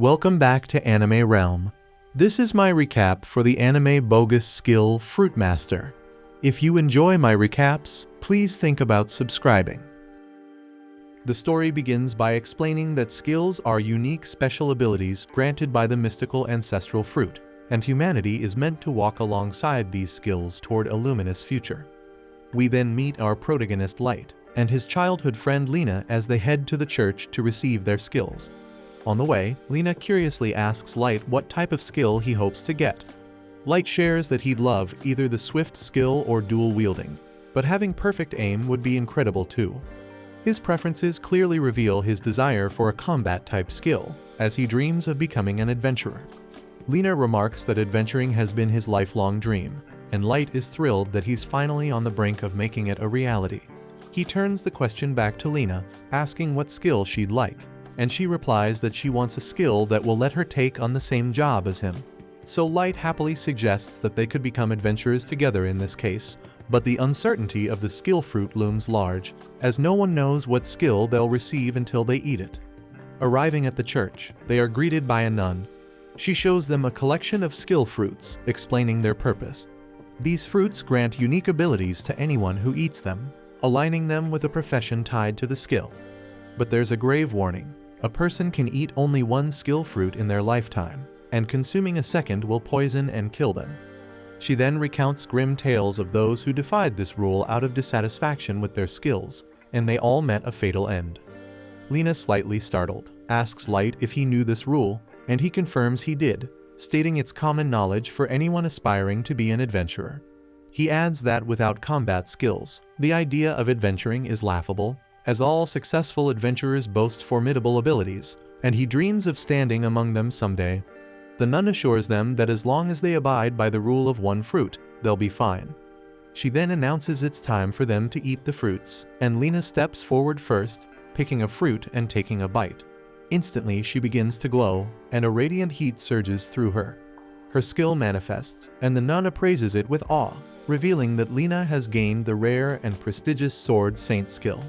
Welcome back to Anime Realm. This is my recap for the anime bogus skill Fruit Master. If you enjoy my recaps, please think about subscribing. The story begins by explaining that skills are unique special abilities granted by the mystical ancestral fruit, and humanity is meant to walk alongside these skills toward a luminous future. We then meet our protagonist Light and his childhood friend Lena as they head to the church to receive their skills. On the way, Lena curiously asks Light what type of skill he hopes to get. Light shares that he'd love either the swift skill or dual wielding, but having perfect aim would be incredible too. His preferences clearly reveal his desire for a combat-type skill, as he dreams of becoming an adventurer. Lena remarks that adventuring has been his lifelong dream, and Light is thrilled that he's finally on the brink of making it a reality. He turns the question back to Lena, asking what skill she'd like, and she replies that she wants a skill that will let her take on the same job as him. So Light happily suggests that they could become adventurers together in this case, but the uncertainty of the skill fruit looms large, as no one knows what skill they'll receive until they eat it. Arriving at the church, they are greeted by a nun. She shows them a collection of skill fruits, explaining their purpose. These fruits grant unique abilities to anyone who eats them, aligning them with a profession tied to the skill. But there's a grave warning. A person can eat only one skill fruit in their lifetime, and consuming a second will poison and kill them. She then recounts grim tales of those who defied this rule out of dissatisfaction with their skills, and they all met a fatal end. Lena, slightly startled, asks Light if he knew this rule, and he confirms he did, stating it's common knowledge for anyone aspiring to be an adventurer. He adds that without combat skills, the idea of adventuring is laughable, as all successful adventurers boast formidable abilities, and he dreams of standing among them someday. The nun assures them that as long as they abide by the rule of one fruit, they'll be fine. She then announces it's time for them to eat the fruits, and Lena steps forward first, picking a fruit and taking a bite. Instantly she begins to glow, and a radiant heat surges through her. Her skill manifests, and the nun appraises it with awe, revealing that Lena has gained the rare and prestigious Sword Saint skill.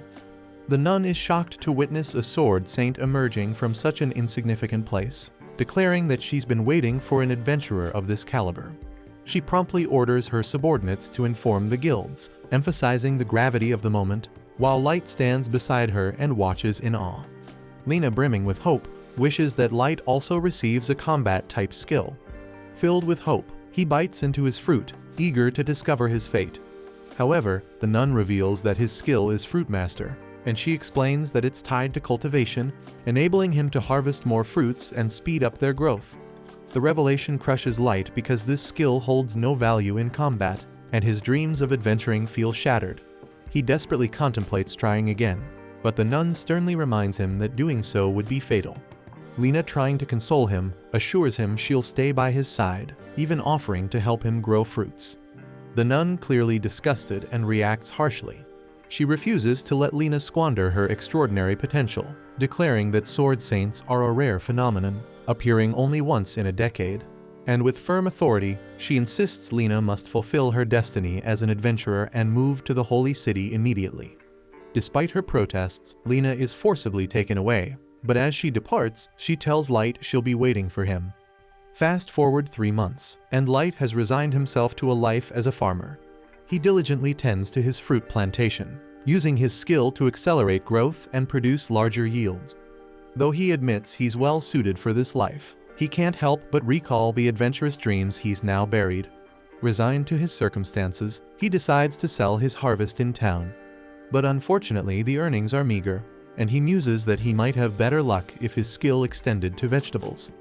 The nun is shocked to witness a Sword Saint emerging from such an insignificant place, declaring that she's been waiting for an adventurer of this caliber. She promptly orders her subordinates to inform the guilds, emphasizing the gravity of the moment, while Light stands beside her and watches in awe. Lena, brimming with hope, wishes that Light also receives a combat-type skill. Filled with hope, he bites into his fruit, eager to discover his fate. However, the nun reveals that his skill is Fruit Master, and she explains that it's tied to cultivation, enabling him to harvest more fruits and speed up their growth. The revelation crushes Light because this skill holds no value in combat, and his dreams of adventuring feel shattered. He desperately contemplates trying again, but the nun sternly reminds him that doing so would be fatal. Lena, trying to console him, assures him she'll stay by his side, even offering to help him grow fruits. The nun, clearly disgusted, and reacts harshly. She refuses to let Lena squander her extraordinary potential, declaring that Sword Saints are a rare phenomenon, appearing only once in a decade. And with firm authority, she insists Lena must fulfill her destiny as an adventurer and move to the Holy City immediately. Despite her protests, Lena is forcibly taken away, but as she departs, she tells Light she'll be waiting for him. Fast forward 3 months, and Light has resigned himself to a life as a farmer. He diligently tends to his fruit plantation, using his skill to accelerate growth and produce larger yields. Though he admits he's well suited for this life, he can't help but recall the adventurous dreams he's now buried. Resigned to his circumstances, he decides to sell his harvest in town. But unfortunately, the earnings are meager, and he muses that he might have better luck if his skill extended to vegetables.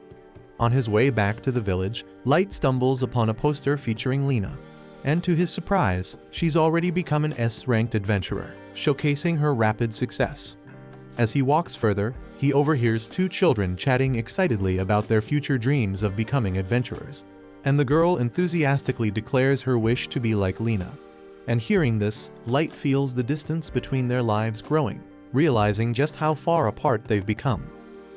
On his way back to the village, Light stumbles upon a poster featuring Lena. And to his surprise, she's already become an S-ranked adventurer, showcasing her rapid success. As he walks further, he overhears 2 children chatting excitedly about their future dreams of becoming adventurers. And the girl enthusiastically declares her wish to be like Lena. And hearing this, Light feels the distance between their lives growing, realizing just how far apart they've become.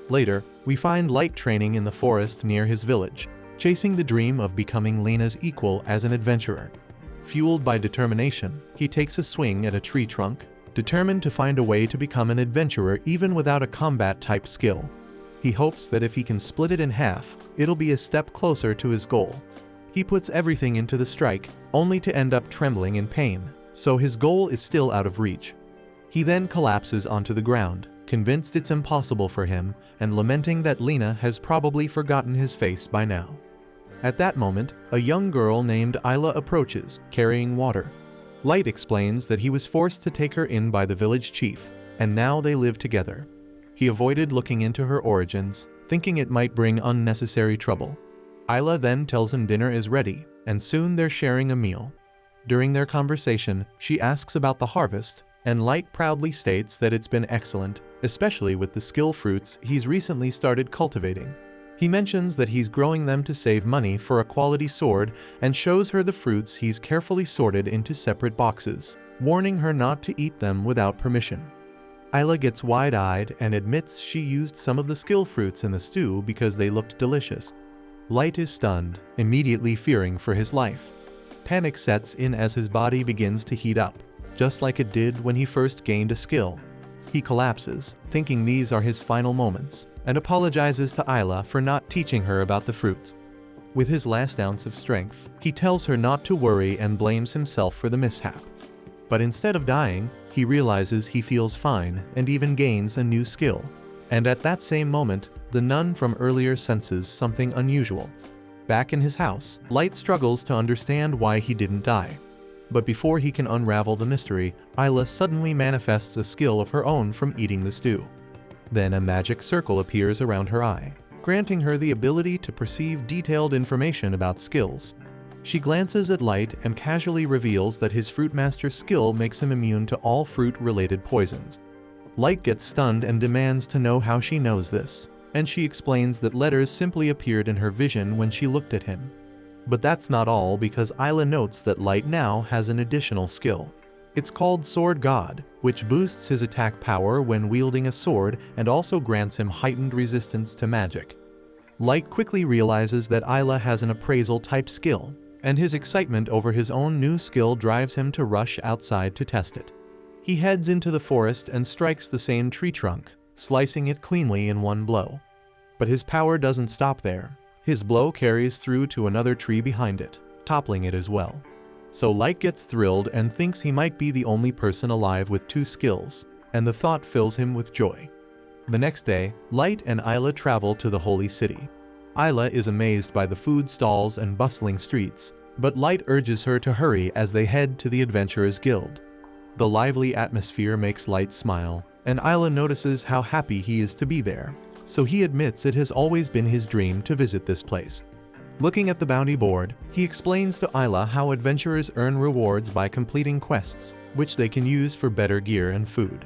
Later, we find Light training in the forest near his village, chasing the dream of becoming Lena's equal as an adventurer. Fueled by determination, he takes a swing at a tree trunk, determined to find a way to become an adventurer even without a combat-type skill. He hopes that if he can split it in half, it'll be a step closer to his goal. He puts everything into the strike, only to end up trembling in pain, so his goal is still out of reach. He then collapses onto the ground, convinced it's impossible for him, and lamenting that Lena has probably forgotten his face by now. At that moment, a young girl named Isla approaches, carrying water. Light explains that he was forced to take her in by the village chief, and now they live together. He avoided looking into her origins, thinking it might bring unnecessary trouble. Isla then tells him dinner is ready, and soon they're sharing a meal. During their conversation, she asks about the harvest, and Light proudly states that it's been excellent, especially with the skill fruits he's recently started cultivating. He mentions that he's growing them to save money for a quality sword and shows her the fruits he's carefully sorted into separate boxes, warning her not to eat them without permission. Isla gets wide-eyed and admits she used some of the skill fruits in the stew because they looked delicious. Light is stunned, immediately fearing for his life. Panic sets in as his body begins to heat up, just like it did when he first gained a skill. He collapses, thinking these are his final moments, and apologizes to Isla for not teaching her about the fruits. With his last ounce of strength, he tells her not to worry and blames himself for the mishap. But instead of dying, he realizes he feels fine and even gains a new skill. And at that same moment, the nun from earlier senses something unusual. Back in his house, Light struggles to understand why he didn't die. But before he can unravel the mystery, Isla suddenly manifests a skill of her own from eating the stew. Then a magic circle appears around her eye, granting her the ability to perceive detailed information about skills. She glances at Light and casually reveals that his Fruitmaster skill makes him immune to all fruit-related poisons. Light gets stunned and demands to know how she knows this, and she explains that letters simply appeared in her vision when she looked at him. But that's not all, because Isla notes that Light now has an additional skill. It's called Sword God, which boosts his attack power when wielding a sword and also grants him heightened resistance to magic. Light quickly realizes that Isla has an appraisal-type skill, and his excitement over his own new skill drives him to rush outside to test it. He heads into the forest and strikes the same tree trunk, slicing it cleanly in one blow. But his power doesn't stop there. His blow carries through to another tree behind it, toppling it as well. So Light gets thrilled and thinks he might be the only person alive with two skills, and the thought fills him with joy. The next day, Light and Isla travel to the holy city. Isla is amazed by the food stalls and bustling streets, but Light urges her to hurry as they head to the Adventurers Guild. The lively atmosphere makes Light smile, and Isla notices how happy he is to be there, so he admits it has always been his dream to visit this place. Looking at the bounty board, he explains to Isla how adventurers earn rewards by completing quests, which they can use for better gear and food.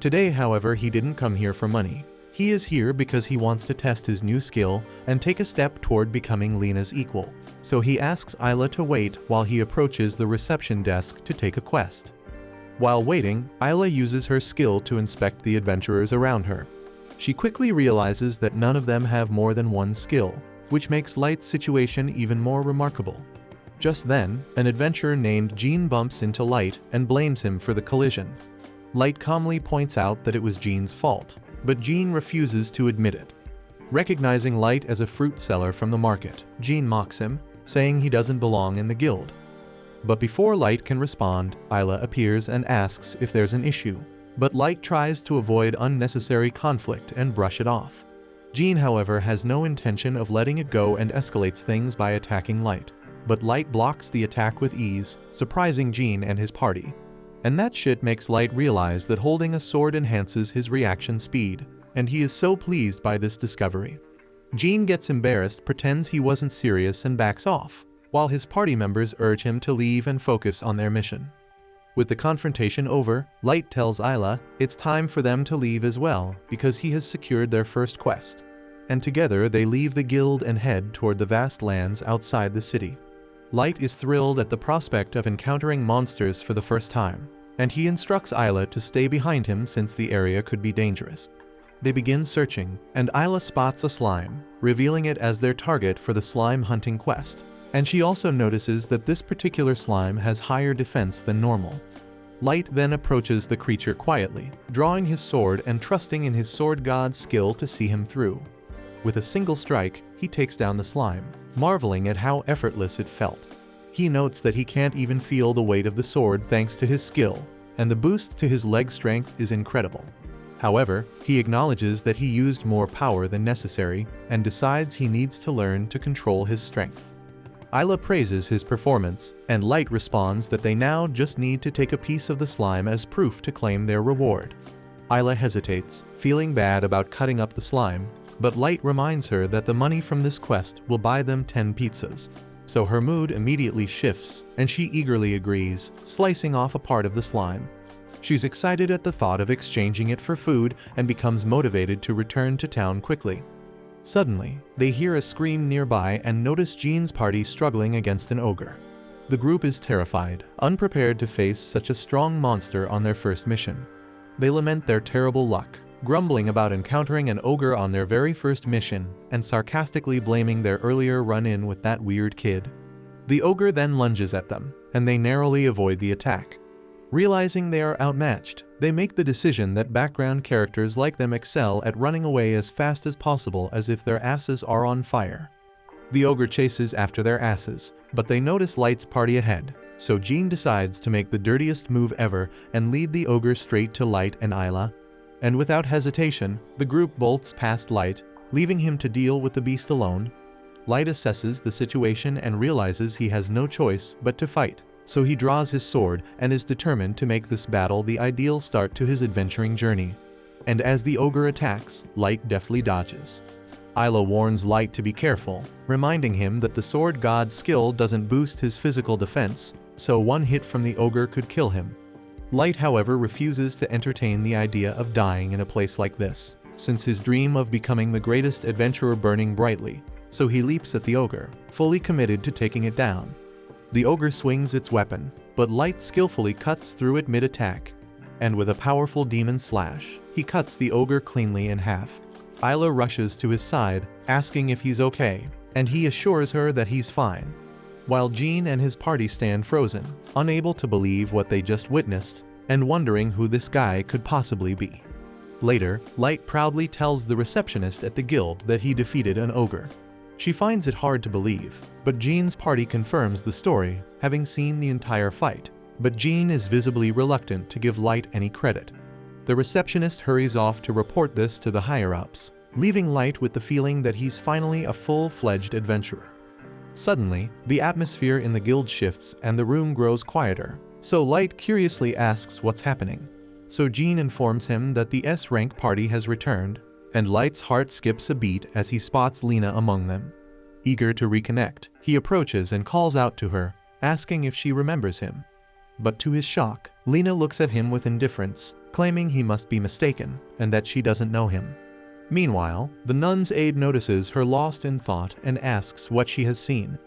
Today, however, he didn't come here for money. He is here because he wants to test his new skill and take a step toward becoming Lena's equal, so he asks Isla to wait while he approaches the reception desk to take a quest. While waiting, Isla uses her skill to inspect the adventurers around her. She quickly realizes that none of them have more than one skill, which makes Light's situation even more remarkable. Just then, an adventurer named Jean bumps into Light and blames him for the collision. Light calmly points out that it was Jean's fault, but Jean refuses to admit it. Recognizing Light as a fruit seller from the market, Jean mocks him, saying he doesn't belong in the guild. But before Light can respond, Isla appears and asks if there's an issue, but Light tries to avoid unnecessary conflict and brush it off. Jean, however, has no intention of letting it go and escalates things by attacking Light, but Light blocks the attack with ease, surprising Jean and his party. And that shit makes Light realize that holding a sword enhances his reaction speed, and he is so pleased by this discovery. Jean gets embarrassed, pretends he wasn't serious, and backs off, while his party members urge him to leave and focus on their mission. With the confrontation over, Light tells Isla it's time for them to leave as well because he has secured their first quest. And together they leave the guild and head toward the vast lands outside the city. Light is thrilled at the prospect of encountering monsters for the first time, and he instructs Isla to stay behind him since the area could be dangerous. They begin searching, and Isla spots a slime, revealing it as their target for the slime hunting quest. And she also notices that this particular slime has higher defense than normal. Light then approaches the creature quietly, drawing his sword and trusting in his sword god's skill to see him through. With a single strike, he takes down the slime, marveling at how effortless it felt. He notes that he can't even feel the weight of the sword thanks to his skill, and the boost to his leg strength is incredible. However, he acknowledges that he used more power than necessary and decides he needs to learn to control his strength. Ayla praises his performance, and Light responds that they now just need to take a piece of the slime as proof to claim their reward. Ayla hesitates, feeling bad about cutting up the slime, but Light reminds her that the money from this quest will buy them 10 pizzas. So her mood immediately shifts, and she eagerly agrees, slicing off a part of the slime. She's excited at the thought of exchanging it for food and becomes motivated to return to town quickly. Suddenly, they hear a scream nearby and notice Jean's party struggling against an ogre. The group is terrified, unprepared to face such a strong monster on their first mission. They lament their terrible luck, grumbling about encountering an ogre on their very first mission and sarcastically blaming their earlier run-in with that weird kid. The ogre then lunges at them, and they narrowly avoid the attack. Realizing they are outmatched, they make the decision that background characters like them excel at running away as fast as possible as if their asses are on fire. The ogre chases after their asses, but they notice Light's party ahead, so Jean decides to make the dirtiest move ever and lead the ogre straight to Light and Ayla. And without hesitation, the group bolts past Light, leaving him to deal with the beast alone. Light assesses the situation and realizes he has no choice but to fight, so he draws his sword and is determined to make this battle the ideal start to his adventuring journey. And as the ogre attacks, Light deftly dodges. Ayla warns Light to be careful, reminding him that the sword god's skill doesn't boost his physical defense, so one hit from the ogre could kill him. Light, however, refuses to entertain the idea of dying in a place like this, since his dream of becoming the greatest adventurer burning brightly, so he leaps at the ogre, fully committed to taking it down. The ogre swings its weapon, but Light skillfully cuts through it mid-attack, and with a powerful demon slash, he cuts the ogre cleanly in half. Ayla rushes to his side, asking if he's okay, and he assures her that he's fine. While Jean and his party stand frozen, unable to believe what they just witnessed, and wondering who this guy could possibly be. Later, Light proudly tells the receptionist at the guild that he defeated an ogre. She finds it hard to believe, but Jean's party confirms the story, having seen the entire fight, but Jean is visibly reluctant to give Light any credit. The receptionist hurries off to report this to the higher-ups, leaving Light with the feeling that he's finally a full-fledged adventurer. Suddenly, the atmosphere in the guild shifts and the room grows quieter, so Light curiously asks what's happening. So Jean informs him that the S-rank party has returned, and Light's heart skips a beat as he spots Lena among them. Eager to reconnect, he approaches and calls out to her, asking if she remembers him. But to his shock, Lena looks at him with indifference, claiming he must be mistaken and that she doesn't know him. Meanwhile, the nun's aide notices her lost in thought and asks what she has seen.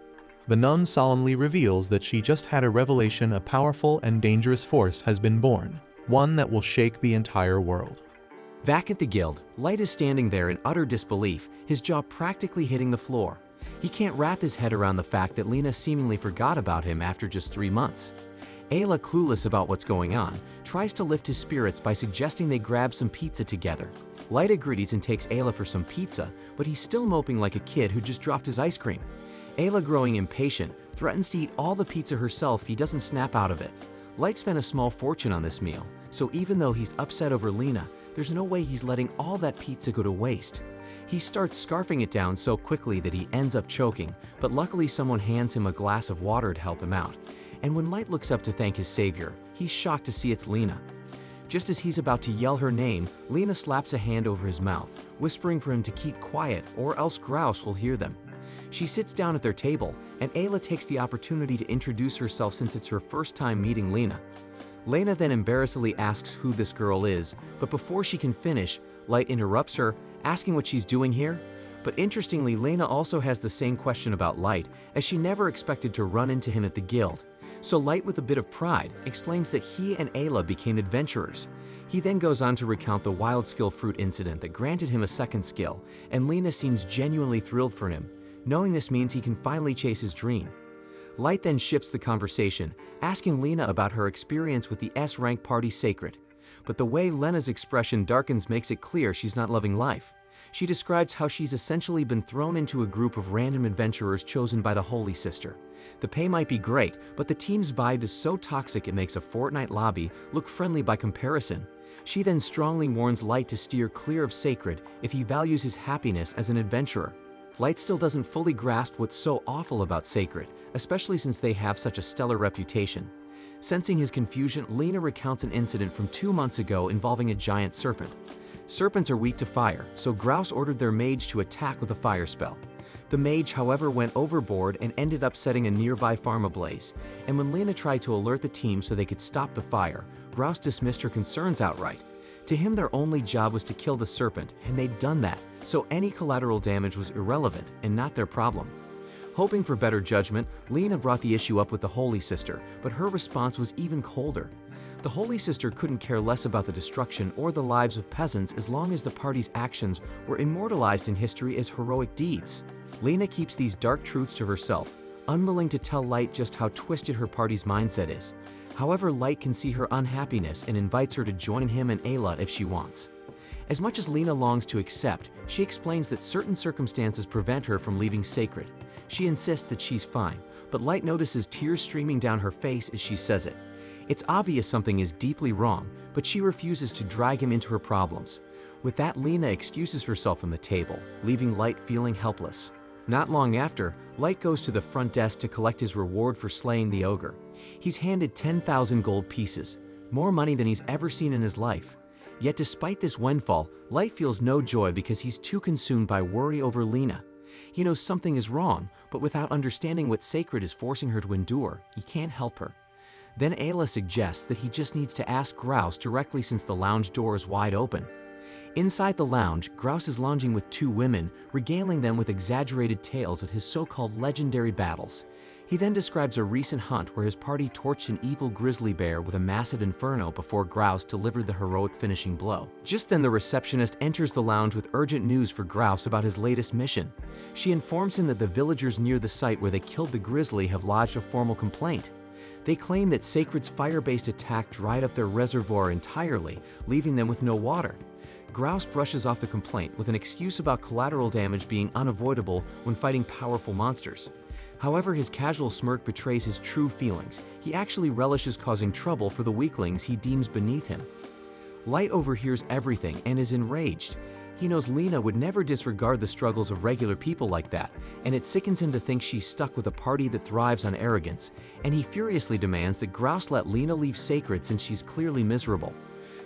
The nun solemnly reveals that she just had a revelation: a powerful and dangerous force has been born, one that will shake the entire world. Back at the guild, Light is standing there in utter disbelief, his jaw practically hitting the floor. He can't wrap his head around the fact that Lena seemingly forgot about him after just 3 months. Ayla, clueless about what's going on, tries to lift his spirits by suggesting they grab some pizza together. Light agrees and takes Ayla for some pizza, but he's still moping like a kid who just dropped his ice cream. Ayla, growing impatient, threatens to eat all the pizza herself if he doesn't snap out of it. Light spent a small fortune on this meal, so even though he's upset over Lena, there's no way he's letting all that pizza go to waste. He starts scarfing it down so quickly that he ends up choking, but luckily someone hands him a glass of water to help him out. And when Light looks up to thank his savior, he's shocked to see it's Lena. Just as he's about to yell her name, Lena slaps a hand over his mouth, whispering for him to keep quiet or else Grouse will hear them. She sits down at their table, and Ayla takes the opportunity to introduce herself since it's her first time meeting Lena. Lena then embarrassedly asks who this girl is, but before she can finish, Light interrupts her, asking what she's doing here. But interestingly, Lena also has the same question about Light, as she never expected to run into him at the guild. So Light, with a bit of pride, explains that he and Ayla became adventurers. He then goes on to recount the wild skill fruit incident that granted him a second skill, and Lena seems genuinely thrilled for him, knowing this means he can finally chase his dream. Light then shifts the conversation, asking Lena about her experience with the S-rank party sacred. But the way Lena's expression darkens makes it clear she's not loving life. She describes how she's essentially been thrown into a group of random adventurers chosen by the Holy Sister. The pay might be great, but the team's vibe is so toxic it makes a Fortnite lobby look friendly by comparison. She then strongly warns Light to steer clear of Sacred if he values his happiness as an adventurer. Light still doesn't fully grasp what's so awful about Sacred, especially since they have such a stellar reputation. Sensing his confusion, Lena recounts an incident from 2 months ago involving a giant serpent. Serpents are weak to fire, so Grouse ordered their mage to attack with a fire spell. The mage, however, went overboard and ended up setting a nearby farm ablaze, and when Lena tried to alert the team so they could stop the fire, Grouse dismissed her concerns outright. To him, their only job was to kill the serpent, and they'd done that, so any collateral damage was irrelevant and not their problem. Hoping for better judgment, Lena brought the issue up with the Holy Sister, but her response was even colder. The Holy Sister couldn't care less about the destruction or the lives of peasants as long as the party's actions were immortalized in history as heroic deeds. Lena keeps these dark truths to herself, unwilling to tell Light just how twisted her party's mindset is. However, Light can see her unhappiness and invites her to join him and Ayla if she wants. As much as Lena longs to accept, she explains that certain circumstances prevent her from leaving Sacred. She insists that she's fine, but Light notices tears streaming down her face as she says it. It's obvious something is deeply wrong, but she refuses to drag him into her problems. With that, Lena excuses herself from the table, leaving Light feeling helpless. Not long after, Light goes to the front desk to collect his reward for slaying the ogre. He's handed 10,000 gold pieces, more money than he's ever seen in his life. Yet despite this windfall, Light feels no joy because he's too consumed by worry over Lena. He knows something is wrong, but without understanding what Sacred is forcing her to endure, he can't help her. Then Ayla suggests that he just needs to ask Grouse directly since the lounge door is wide open. Inside the lounge, Grouse is lounging with 2 women, regaling them with exaggerated tales of his so-called legendary battles. He then describes a recent hunt where his party torched an evil grizzly bear with a massive inferno before Grouse delivered the heroic finishing blow. Just then the receptionist enters the lounge with urgent news for Grouse about his latest mission. She informs him that the villagers near the site where they killed the grizzly have lodged a formal complaint. They claim that Sacred's fire-based attack dried up their reservoir entirely, leaving them with no water. Grouse brushes off the complaint with an excuse about collateral damage being unavoidable when fighting powerful monsters. However, his casual smirk betrays his true feelings. He actually relishes causing trouble for the weaklings he deems beneath him. Light overhears everything and is enraged. He knows Lena would never disregard the struggles of regular people like that, and it sickens him to think she's stuck with a party that thrives on arrogance, and he furiously demands that Grouse let Lena leave Sacred since she's clearly miserable.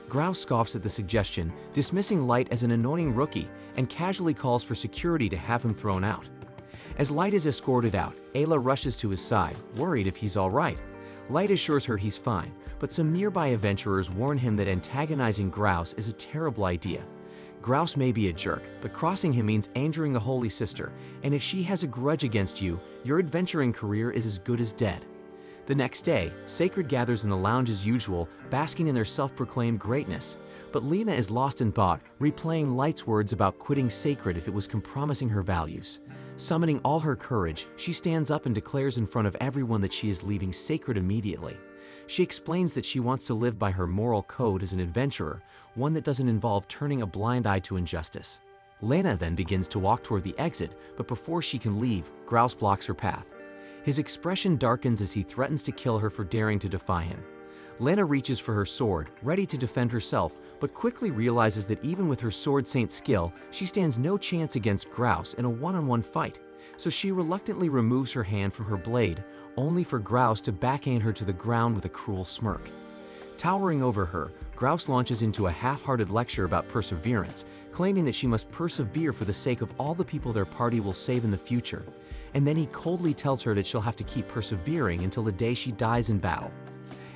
Grouse scoffs at the suggestion, dismissing Light as an annoying rookie, and casually calls for security to have him thrown out. As Light is escorted out, Ayla rushes to his side, worried if he's all right. Light assures her he's fine, but some nearby adventurers warn him that antagonizing Grouse is a terrible idea. Grouse may be a jerk, but crossing him means angering the Holy Sister, and if she has a grudge against you, your adventuring career is as good as dead. The next day, Sacred gathers in the lounge as usual, basking in their self-proclaimed greatness. But Lena is lost in thought, replaying Light's words about quitting Sacred if it was compromising her values. Summoning all her courage, she stands up and declares in front of everyone that she is leaving Sacred immediately. She explains that she wants to live by her moral code as an adventurer, one that doesn't involve turning a blind eye to injustice. Lena then begins to walk toward the exit, but before she can leave, Grouse blocks her path. His expression darkens as he threatens to kill her for daring to defy him. Lena reaches for her sword, ready to defend herself, but quickly realizes that even with her sword saint skill, she stands no chance against Grouse in a one-on-one fight. So she reluctantly removes her hand from her blade, only for Grouse to backhand her to the ground with a cruel smirk. Towering over her, Grouse launches into a half-hearted lecture about perseverance, claiming that she must persevere for the sake of all the people their party will save in the future. And then he coldly tells her that she'll have to keep persevering until the day she dies in battle.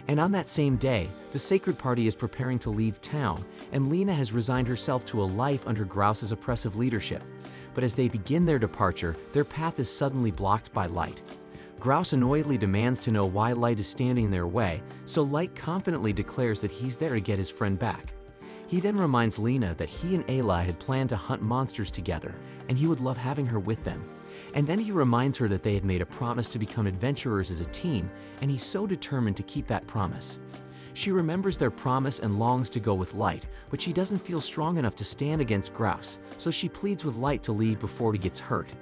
And on that same day, the Sacred Party is preparing to leave town, and Lena has resigned herself to a life under Grouse's oppressive leadership. But as they begin their departure, their path is suddenly blocked by Light. Grouse annoyedly demands to know why Light is standing in their way, so Light confidently declares that he's there to get his friend back. He then reminds Lena that he and Ayla had planned to hunt monsters together, and he would love having her with them. And then he reminds her that they had made a promise to become adventurers as a team, and he's so determined to keep that promise. She remembers their promise and longs to go with Light, but she doesn't feel strong enough to stand against Grouse, so she pleads with Light to leave before he gets hurt.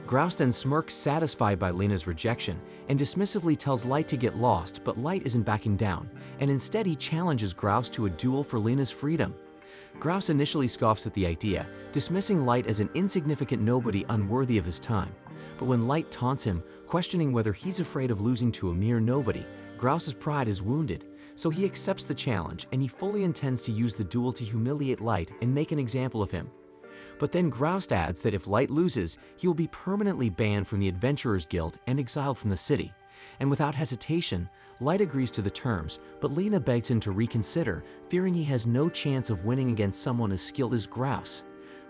Grouse then smirks, satisfied by Lena's rejection, and dismissively tells Light to get lost, but Light isn't backing down, and instead he challenges Grouse to a duel for Lena's freedom. Grouse initially scoffs at the idea, dismissing Light as an insignificant nobody unworthy of his time. But when Light taunts him, questioning whether he's afraid of losing to a mere nobody, Grouse's pride is wounded, so he accepts the challenge and he fully intends to use the duel to humiliate Light and make an example of him. But then Grouse adds that if Light loses, he will be permanently banned from the Adventurers Guild and exiled from the city. And without hesitation, Light agrees to the terms, but Lena begs him to reconsider, fearing he has no chance of winning against someone as skilled as Grouse.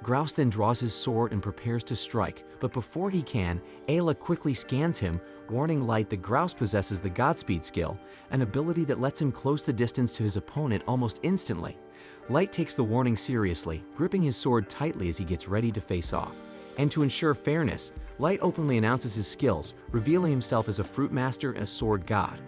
Grouse then draws his sword and prepares to strike, but before he can, Ayla quickly scans him, warning Light that Grouse possesses the Godspeed skill, an ability that lets him close the distance to his opponent almost instantly. Light takes the warning seriously, gripping his sword tightly as he gets ready to face off. And to ensure fairness, Light openly announces his skills, revealing himself as a fruit master and a sword god.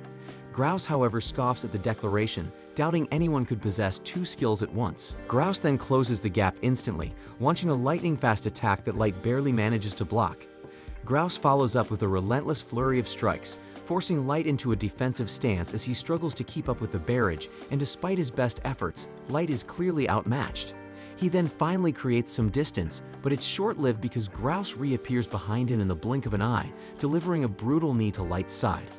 Grouse, however, scoffs at the declaration, doubting anyone could possess two skills at once. Grouse then closes the gap instantly, launching a lightning-fast attack that Light barely manages to block. Grouse follows up with a relentless flurry of strikes, forcing Light into a defensive stance as he struggles to keep up with the barrage, and despite his best efforts, Light is clearly outmatched. He then finally creates some distance, but it's short-lived because Grouse reappears behind him in the blink of an eye, delivering a brutal knee to Light's side.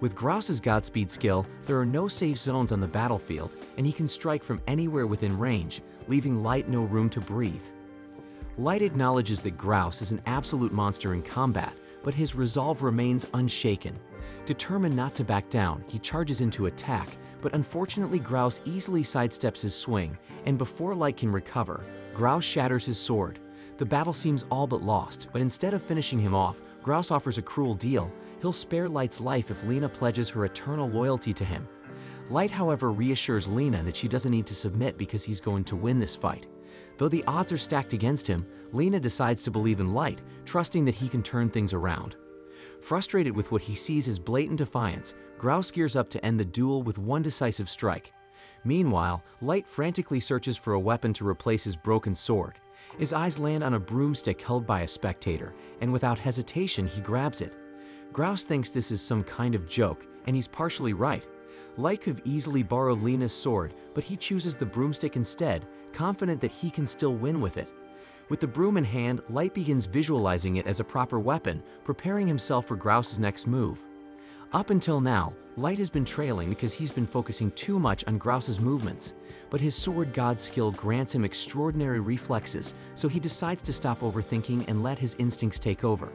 With Grouse's Godspeed skill, there are no safe zones on the battlefield, and he can strike from anywhere within range, leaving Light no room to breathe. Light acknowledges that Grouse is an absolute monster in combat, but his resolve remains unshaken. Determined not to back down, he charges into attack, but unfortunately Grouse easily sidesteps his swing, and before Light can recover, Grouse shatters his sword. The battle seems all but lost, but instead of finishing him off, Grouse offers a cruel deal. He'll spare Light's life if Lena pledges her eternal loyalty to him. Light, however, reassures Lena that she doesn't need to submit because he's going to win this fight. Though the odds are stacked against him, Lena decides to believe in Light, trusting that he can turn things around. Frustrated with what he sees as blatant defiance, Grouse gears up to end the duel with one decisive strike. Meanwhile, Light frantically searches for a weapon to replace his broken sword. His eyes land on a broomstick held by a spectator, and without hesitation he grabs it. Grouse thinks this is some kind of joke, and he's partially right. Light could have easily borrowed Lena's sword, but he chooses the broomstick instead, confident that he can still win with it. With the broom in hand, Light begins visualizing it as a proper weapon, preparing himself for Grouse's next move. Up until now, Light has been trailing because he's been focusing too much on Grouse's movements, but his sword god skill grants him extraordinary reflexes, so he decides to stop overthinking and let his instincts take over.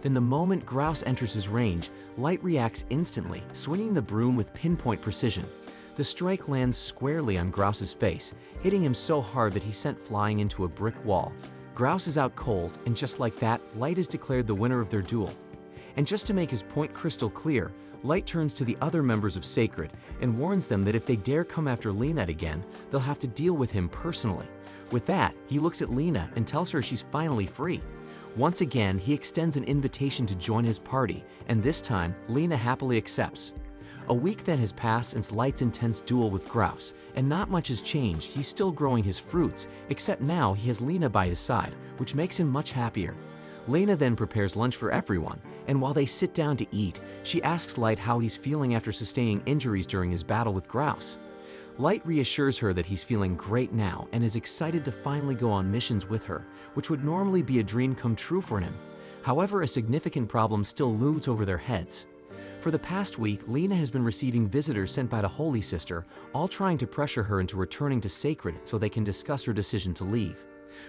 Then the moment Grouse enters his range, Light reacts instantly, swinging the broom with pinpoint precision. The strike lands squarely on Grouse's face, hitting him so hard that he sent flying into a brick wall. Grouse is out cold, and just like that, Light is declared the winner of their duel. And just to make his point crystal clear, Light turns to the other members of Sacred and warns them that if they dare come after Lena again, they'll have to deal with him personally. With that, he looks at Lena and tells her she's finally free. Once again, he extends an invitation to join his party, and this time, Lena happily accepts. A week then has passed since Light's intense duel with Grouse, and not much has changed. He's still growing his fruits, except now he has Lena by his side, which makes him much happier. Lena then prepares lunch for everyone, and while they sit down to eat, she asks Light how he's feeling after sustaining injuries during his battle with Grouse. Light reassures her that he's feeling great now and is excited to finally go on missions with her, which would normally be a dream come true for him. However, a significant problem still looms over their heads. For the past week, Lena has been receiving visitors sent by the Holy Sister, all trying to pressure her into returning to Sacred so they can discuss her decision to leave.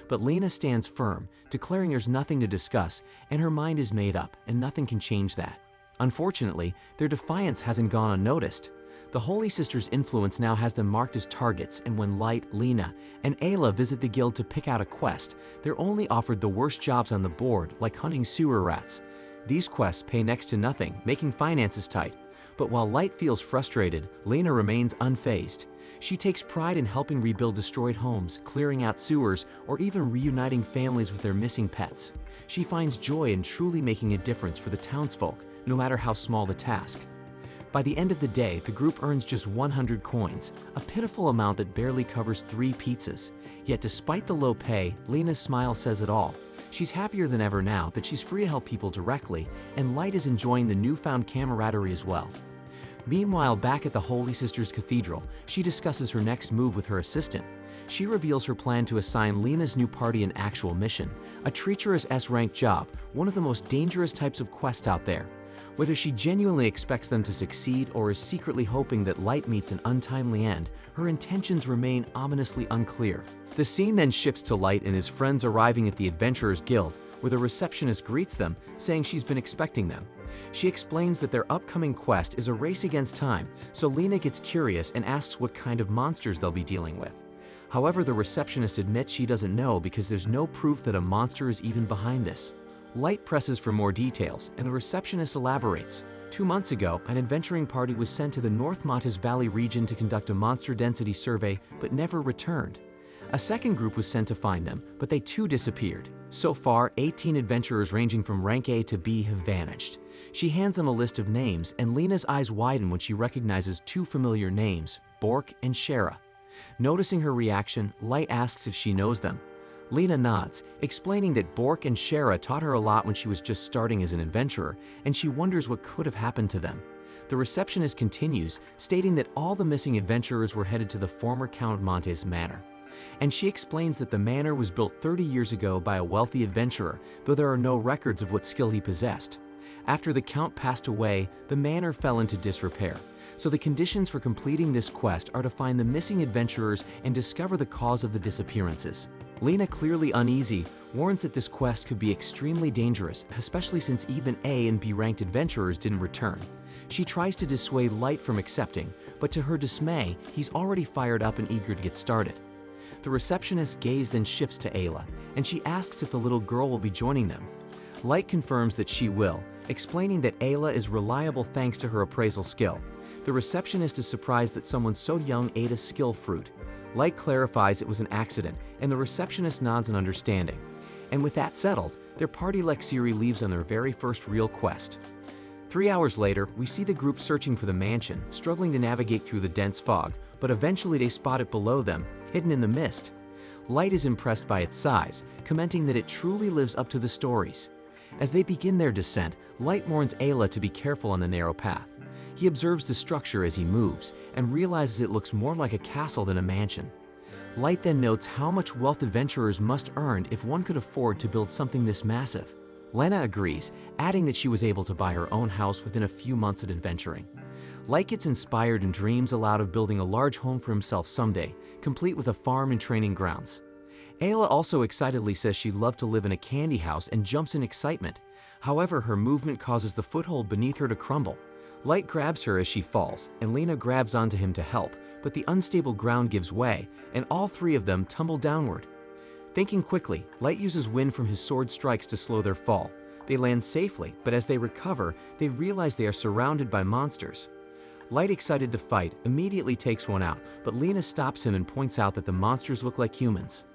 But Lena stands firm, declaring there's nothing to discuss, and her mind is made up, and nothing can change that. Unfortunately, their defiance hasn't gone unnoticed. The Holy Sister's influence now has them marked as targets, and when Light, Lena, and Ayla visit the guild to pick out a quest, they're only offered the worst jobs on the board, like hunting sewer rats. These quests pay next to nothing, making finances tight. But while Light feels frustrated, Lena remains unfazed. She takes pride in helping rebuild destroyed homes, clearing out sewers, or even reuniting families with their missing pets. She finds joy in truly making a difference for the townsfolk, no matter how small the task. By the end of the day, the group earns just 100 coins, a pitiful amount that barely covers 3 pizzas. Yet despite the low pay, Lena's smile says it all. She's happier than ever now that she's free to help people directly, and Light is enjoying the newfound camaraderie as well. Meanwhile, back at the Holy Sisters Cathedral, she discusses her next move with her assistant. She reveals her plan to assign Lena's new party an actual mission, a treacherous S-rank job, one of the most dangerous types of quests out there. Whether she genuinely expects them to succeed or is secretly hoping that Light meets an untimely end, her intentions remain ominously unclear. The scene then shifts to Light and his friends arriving at the Adventurers Guild, where the receptionist greets them, saying she's been expecting them. She explains that their upcoming quest is a race against time, so Lena gets curious and asks what kind of monsters they'll be dealing with. However, the receptionist admits she doesn't know because there's no proof that a monster is even behind this. Light presses for more details, and the receptionist elaborates. 2 months ago, an adventuring party was sent to the North Matas Valley region to conduct a monster density survey, but never returned. A second group was sent to find them, but they too disappeared. So far, 18 adventurers ranging from rank A to B have vanished. She hands them a list of names, and Lena's eyes widen when she recognizes 2 familiar names, Bork and Shara. Noticing her reaction, Light asks if she knows them. Lena nods, explaining that Bork and Shara taught her a lot when she was just starting as an adventurer, and she wonders what could have happened to them. The receptionist continues, stating that all the missing adventurers were headed to the former Count Monte's manor. And she explains that the manor was built 30 years ago by a wealthy adventurer, though there are no records of what skill he possessed. After the Count passed away, the manor fell into disrepair, so the conditions for completing this quest are to find the missing adventurers and discover the cause of the disappearances. Lena, clearly uneasy, warns that this quest could be extremely dangerous, especially since even A and B ranked adventurers didn't return. She tries to dissuade Light from accepting, but to her dismay, he's already fired up and eager to get started. The receptionist's gaze then shifts to Ayla, and she asks if the little girl will be joining them. Light confirms that she will, explaining that Ayla is reliable thanks to her appraisal skill. The receptionist is surprised that someone so young ate a skill fruit. Light clarifies it was an accident, and the receptionist nods in understanding. And with that settled, their party Lexiri leaves on their very first real quest. 3 hours later, we see the group searching for the mansion, struggling to navigate through the dense fog, but eventually they spot it below them, hidden in the mist. Light is impressed by its size, commenting that it truly lives up to the stories. As they begin their descent, Light warns Ayla to be careful on the narrow path. He observes the structure as he moves, and realizes it looks more like a castle than a mansion. Light then notes how much wealth adventurers must earn if one could afford to build something this massive. Lena agrees, adding that she was able to buy her own house within a few months of adventuring. Light gets inspired and dreams aloud of building a large home for himself someday, complete with a farm and training grounds. Ayla also excitedly says she'd love to live in a candy house and jumps in excitement. However, her movement causes the foothold beneath her to crumble. Light grabs her as she falls, and Lena grabs onto him to help, but the unstable ground gives way, and all 3 of them tumble downward. Thinking quickly, Light uses wind from his sword strikes to slow their fall. They land safely, but as they recover, they realize they are surrounded by monsters. Light, excited to fight, immediately takes one out, but Lena stops him and points out that the monsters look like humans.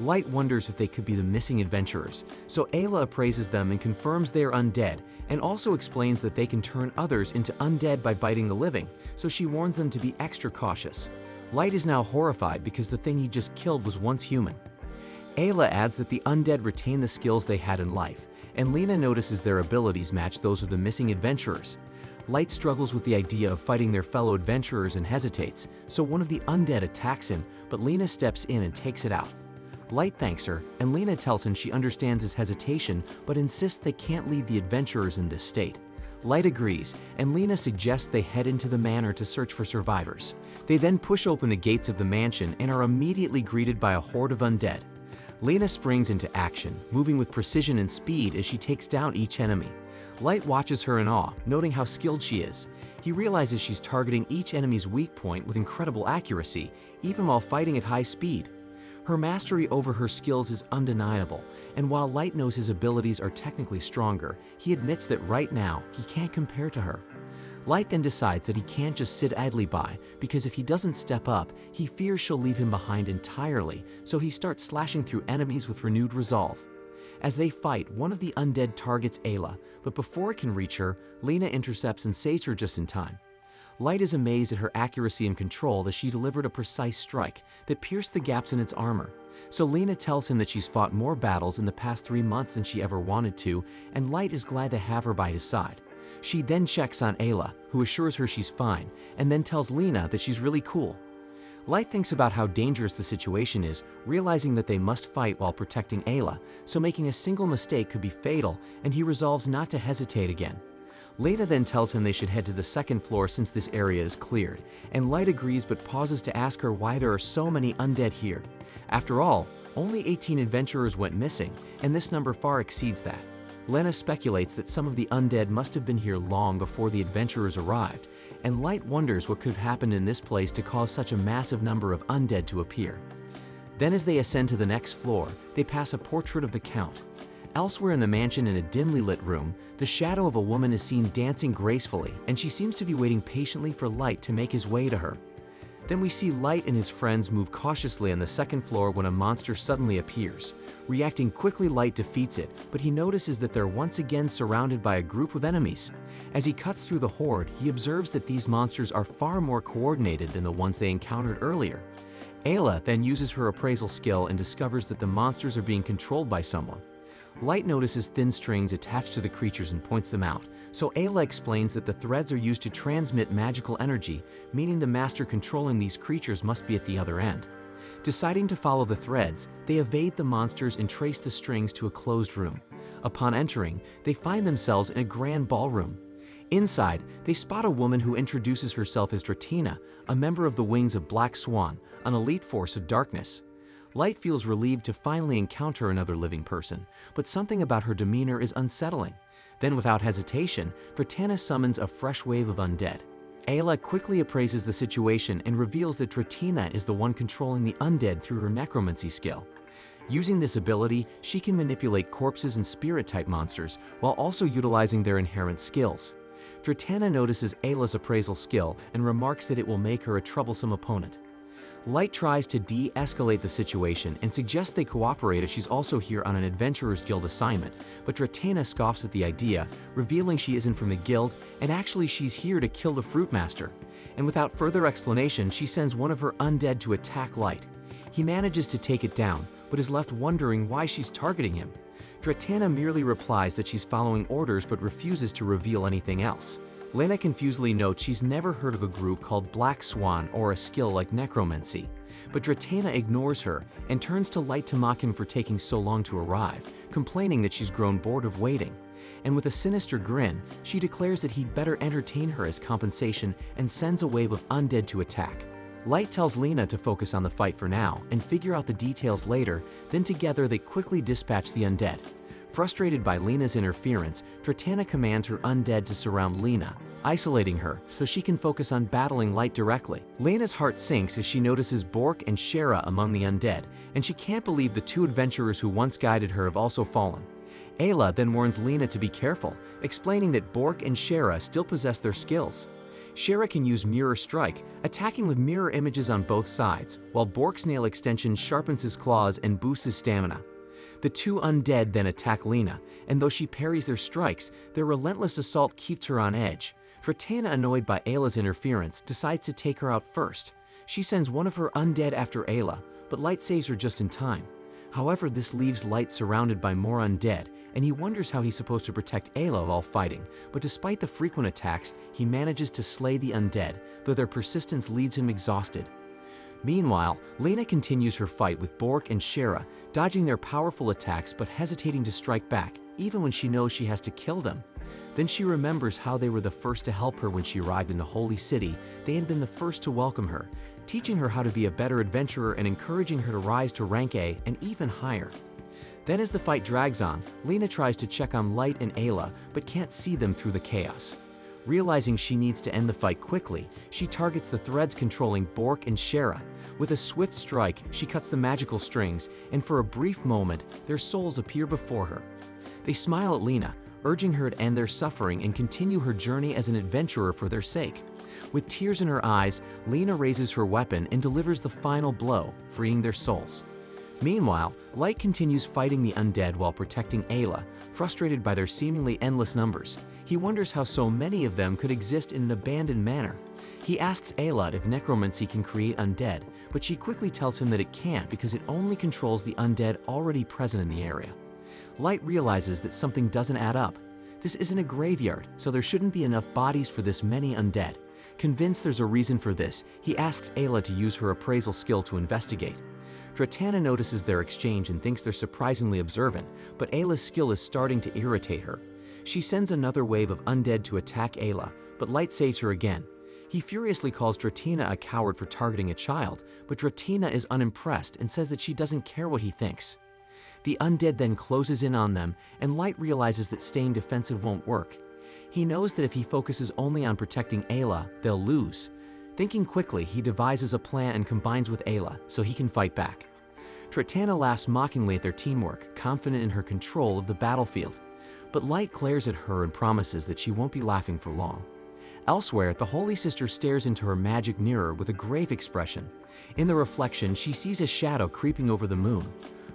Light wonders if they could be the missing adventurers, so Ayla appraises them and confirms they are undead, and also explains that they can turn others into undead by biting the living, so she warns them to be extra cautious. Light is now horrified because the thing he just killed was once human. Ayla adds that the undead retain the skills they had in life, and Lena notices their abilities match those of the missing adventurers. Light struggles with the idea of fighting their fellow adventurers and hesitates, so one of the undead attacks him, but Lena steps in and takes it out. Light thanks her, and Lena tells him she understands his hesitation, but insists they can't leave the adventurers in this state. Light agrees, and Lena suggests they head into the manor to search for survivors. They then push open the gates of the mansion and are immediately greeted by a horde of undead. Lena springs into action, moving with precision and speed as she takes down each enemy. Light watches her in awe, noting how skilled she is. He realizes she's targeting each enemy's weak point with incredible accuracy, even while fighting at high speed. Her mastery over her skills is undeniable, and while Light knows his abilities are technically stronger, he admits that right now, he can't compare to her. Light then decides that he can't just sit idly by, because if he doesn't step up, he fears she'll leave him behind entirely, so he starts slashing through enemies with renewed resolve. As they fight, one of the undead targets Ayla, but before it can reach her, Lena intercepts and saves her just in time. Light is amazed at her accuracy and control as she delivered a precise strike that pierced the gaps in its armor. So Lena tells him that she's fought more battles in the past 3 months than she ever wanted to, and Light is glad to have her by his side. She then checks on Ayla, who assures her she's fine, and then tells Lena that she's really cool. Light thinks about how dangerous the situation is, realizing that they must fight while protecting Ayla, so making a single mistake could be fatal, and he resolves not to hesitate again. Lena then tells him they should head to the second floor since this area is cleared, and Light agrees but pauses to ask her why there are so many undead here. After all, only 18 adventurers went missing, and this number far exceeds that. Lena speculates that some of the undead must have been here long before the adventurers arrived, and Light wonders what could have happened in this place to cause such a massive number of undead to appear. Then as they ascend to the next floor, they pass a portrait of the Count. Elsewhere in the mansion in a dimly lit room, the shadow of a woman is seen dancing gracefully, and she seems to be waiting patiently for Light to make his way to her. Then we see Light and his friends move cautiously on the second floor when a monster suddenly appears. Reacting quickly, Light defeats it, but he notices that they're once again surrounded by a group of enemies. As he cuts through the horde, he observes that these monsters are far more coordinated than the ones they encountered earlier. Ayla then uses her appraisal skill and discovers that the monsters are being controlled by someone. Light notices thin strings attached to the creatures and points them out, so Ayla explains that the threads are used to transmit magical energy, meaning the master controlling these creatures must be at the other end. Deciding to follow the threads, they evade the monsters and trace the strings to a closed room. Upon entering, they find themselves in a grand ballroom. Inside, they spot a woman who introduces herself as Dratina, a member of the Wings of Black Swan, an elite force of darkness. Light feels relieved to finally encounter another living person, but something about her demeanor is unsettling. Then without hesitation, Dratina summons a fresh wave of undead. Ayla quickly appraises the situation and reveals that Dratina is the one controlling the undead through her necromancy skill. Using this ability, she can manipulate corpses and spirit-type monsters, while also utilizing their inherent skills. Dratina notices Ayla's appraisal skill and remarks that it will make her a troublesome opponent. Light tries to de-escalate the situation and suggests they cooperate as she's also here on an Adventurers Guild assignment, but Dratina scoffs at the idea, revealing she isn't from the guild and actually she's here to kill the Fruit Master. And without further explanation, she sends one of her undead to attack Light. He manages to take it down, but is left wondering why she's targeting him. Dratina merely replies that she's following orders but refuses to reveal anything else. Lena confusedly notes she's never heard of a group called Black Swan or a skill like necromancy, but Dratina ignores her and turns to Light to mock him for taking so long to arrive, complaining that she's grown bored of waiting. And with a sinister grin, she declares that he'd better entertain her as compensation and sends a wave of undead to attack. Light tells Lena to focus on the fight for now and figure out the details later, then together they quickly dispatch the undead. Frustrated by Lena's interference, Dratina commands her undead to surround Lena, isolating her so she can focus on battling Light directly. Lena's heart sinks as she notices Bork and Shara among the undead, and she can't believe the two adventurers who once guided her have also fallen. Ayla then warns Lena to be careful, explaining that Bork and Shara still possess their skills. Shara can use Mirror Strike, attacking with mirror images on both sides, while Bork's nail extension sharpens his claws and boosts his stamina. The two undead then attack Lena, and though she parries their strikes, their relentless assault keeps her on edge. Dratina, annoyed by Ayla's interference, decides to take her out first. She sends one of her undead after Ayla, but Light saves her just in time. However, this leaves Light surrounded by more undead, and he wonders how he's supposed to protect Ayla while fighting, but despite the frequent attacks, he manages to slay the undead, though their persistence leaves him exhausted. Meanwhile, Lena continues her fight with Bork and Shara, dodging their powerful attacks but hesitating to strike back, even when she knows she has to kill them. Then she remembers how they were the first to help her when she arrived in the Holy City. They had been the first to welcome her, teaching her how to be a better adventurer and encouraging her to rise to rank A and even higher. Then as the fight drags on, Lena tries to check on Light and Ayla, but can't see them through the chaos. Realizing she needs to end the fight quickly, she targets the threads controlling Bork and Shara. With a swift strike, she cuts the magical strings, and for a brief moment, their souls appear before her. They smile at Lena, urging her to end their suffering and continue her journey as an adventurer for their sake. With tears in her eyes, Lena raises her weapon and delivers the final blow, freeing their souls. Meanwhile, Light continues fighting the undead while protecting Ayla, frustrated by their seemingly endless numbers. He wonders how so many of them could exist in an abandoned manor. He asks Ayla if necromancy can create undead, but she quickly tells him that it can't because it only controls the undead already present in the area. Light realizes that something doesn't add up. This isn't a graveyard, so there shouldn't be enough bodies for this many undead. Convinced there's a reason for this, he asks Ayla to use her appraisal skill to investigate. Dratana notices their exchange and thinks they're surprisingly observant, but Ayla's skill is starting to irritate her. She sends another wave of undead to attack Ayla, but Light saves her again. He furiously calls Dratana a coward for targeting a child, but Dratana is unimpressed and says that she doesn't care what he thinks. The undead then closes in on them, and Light realizes that staying defensive won't work. He knows that if he focuses only on protecting Ayla, they'll lose. Thinking quickly, he devises a plan and combines with Ayla so he can fight back. Dratana laughs mockingly at their teamwork, confident in her control of the battlefield. But Light glares at her and promises that she won't be laughing for long. Elsewhere, the Holy Sister stares into her magic mirror with a grave expression. In the reflection, she sees a shadow creeping over the moon.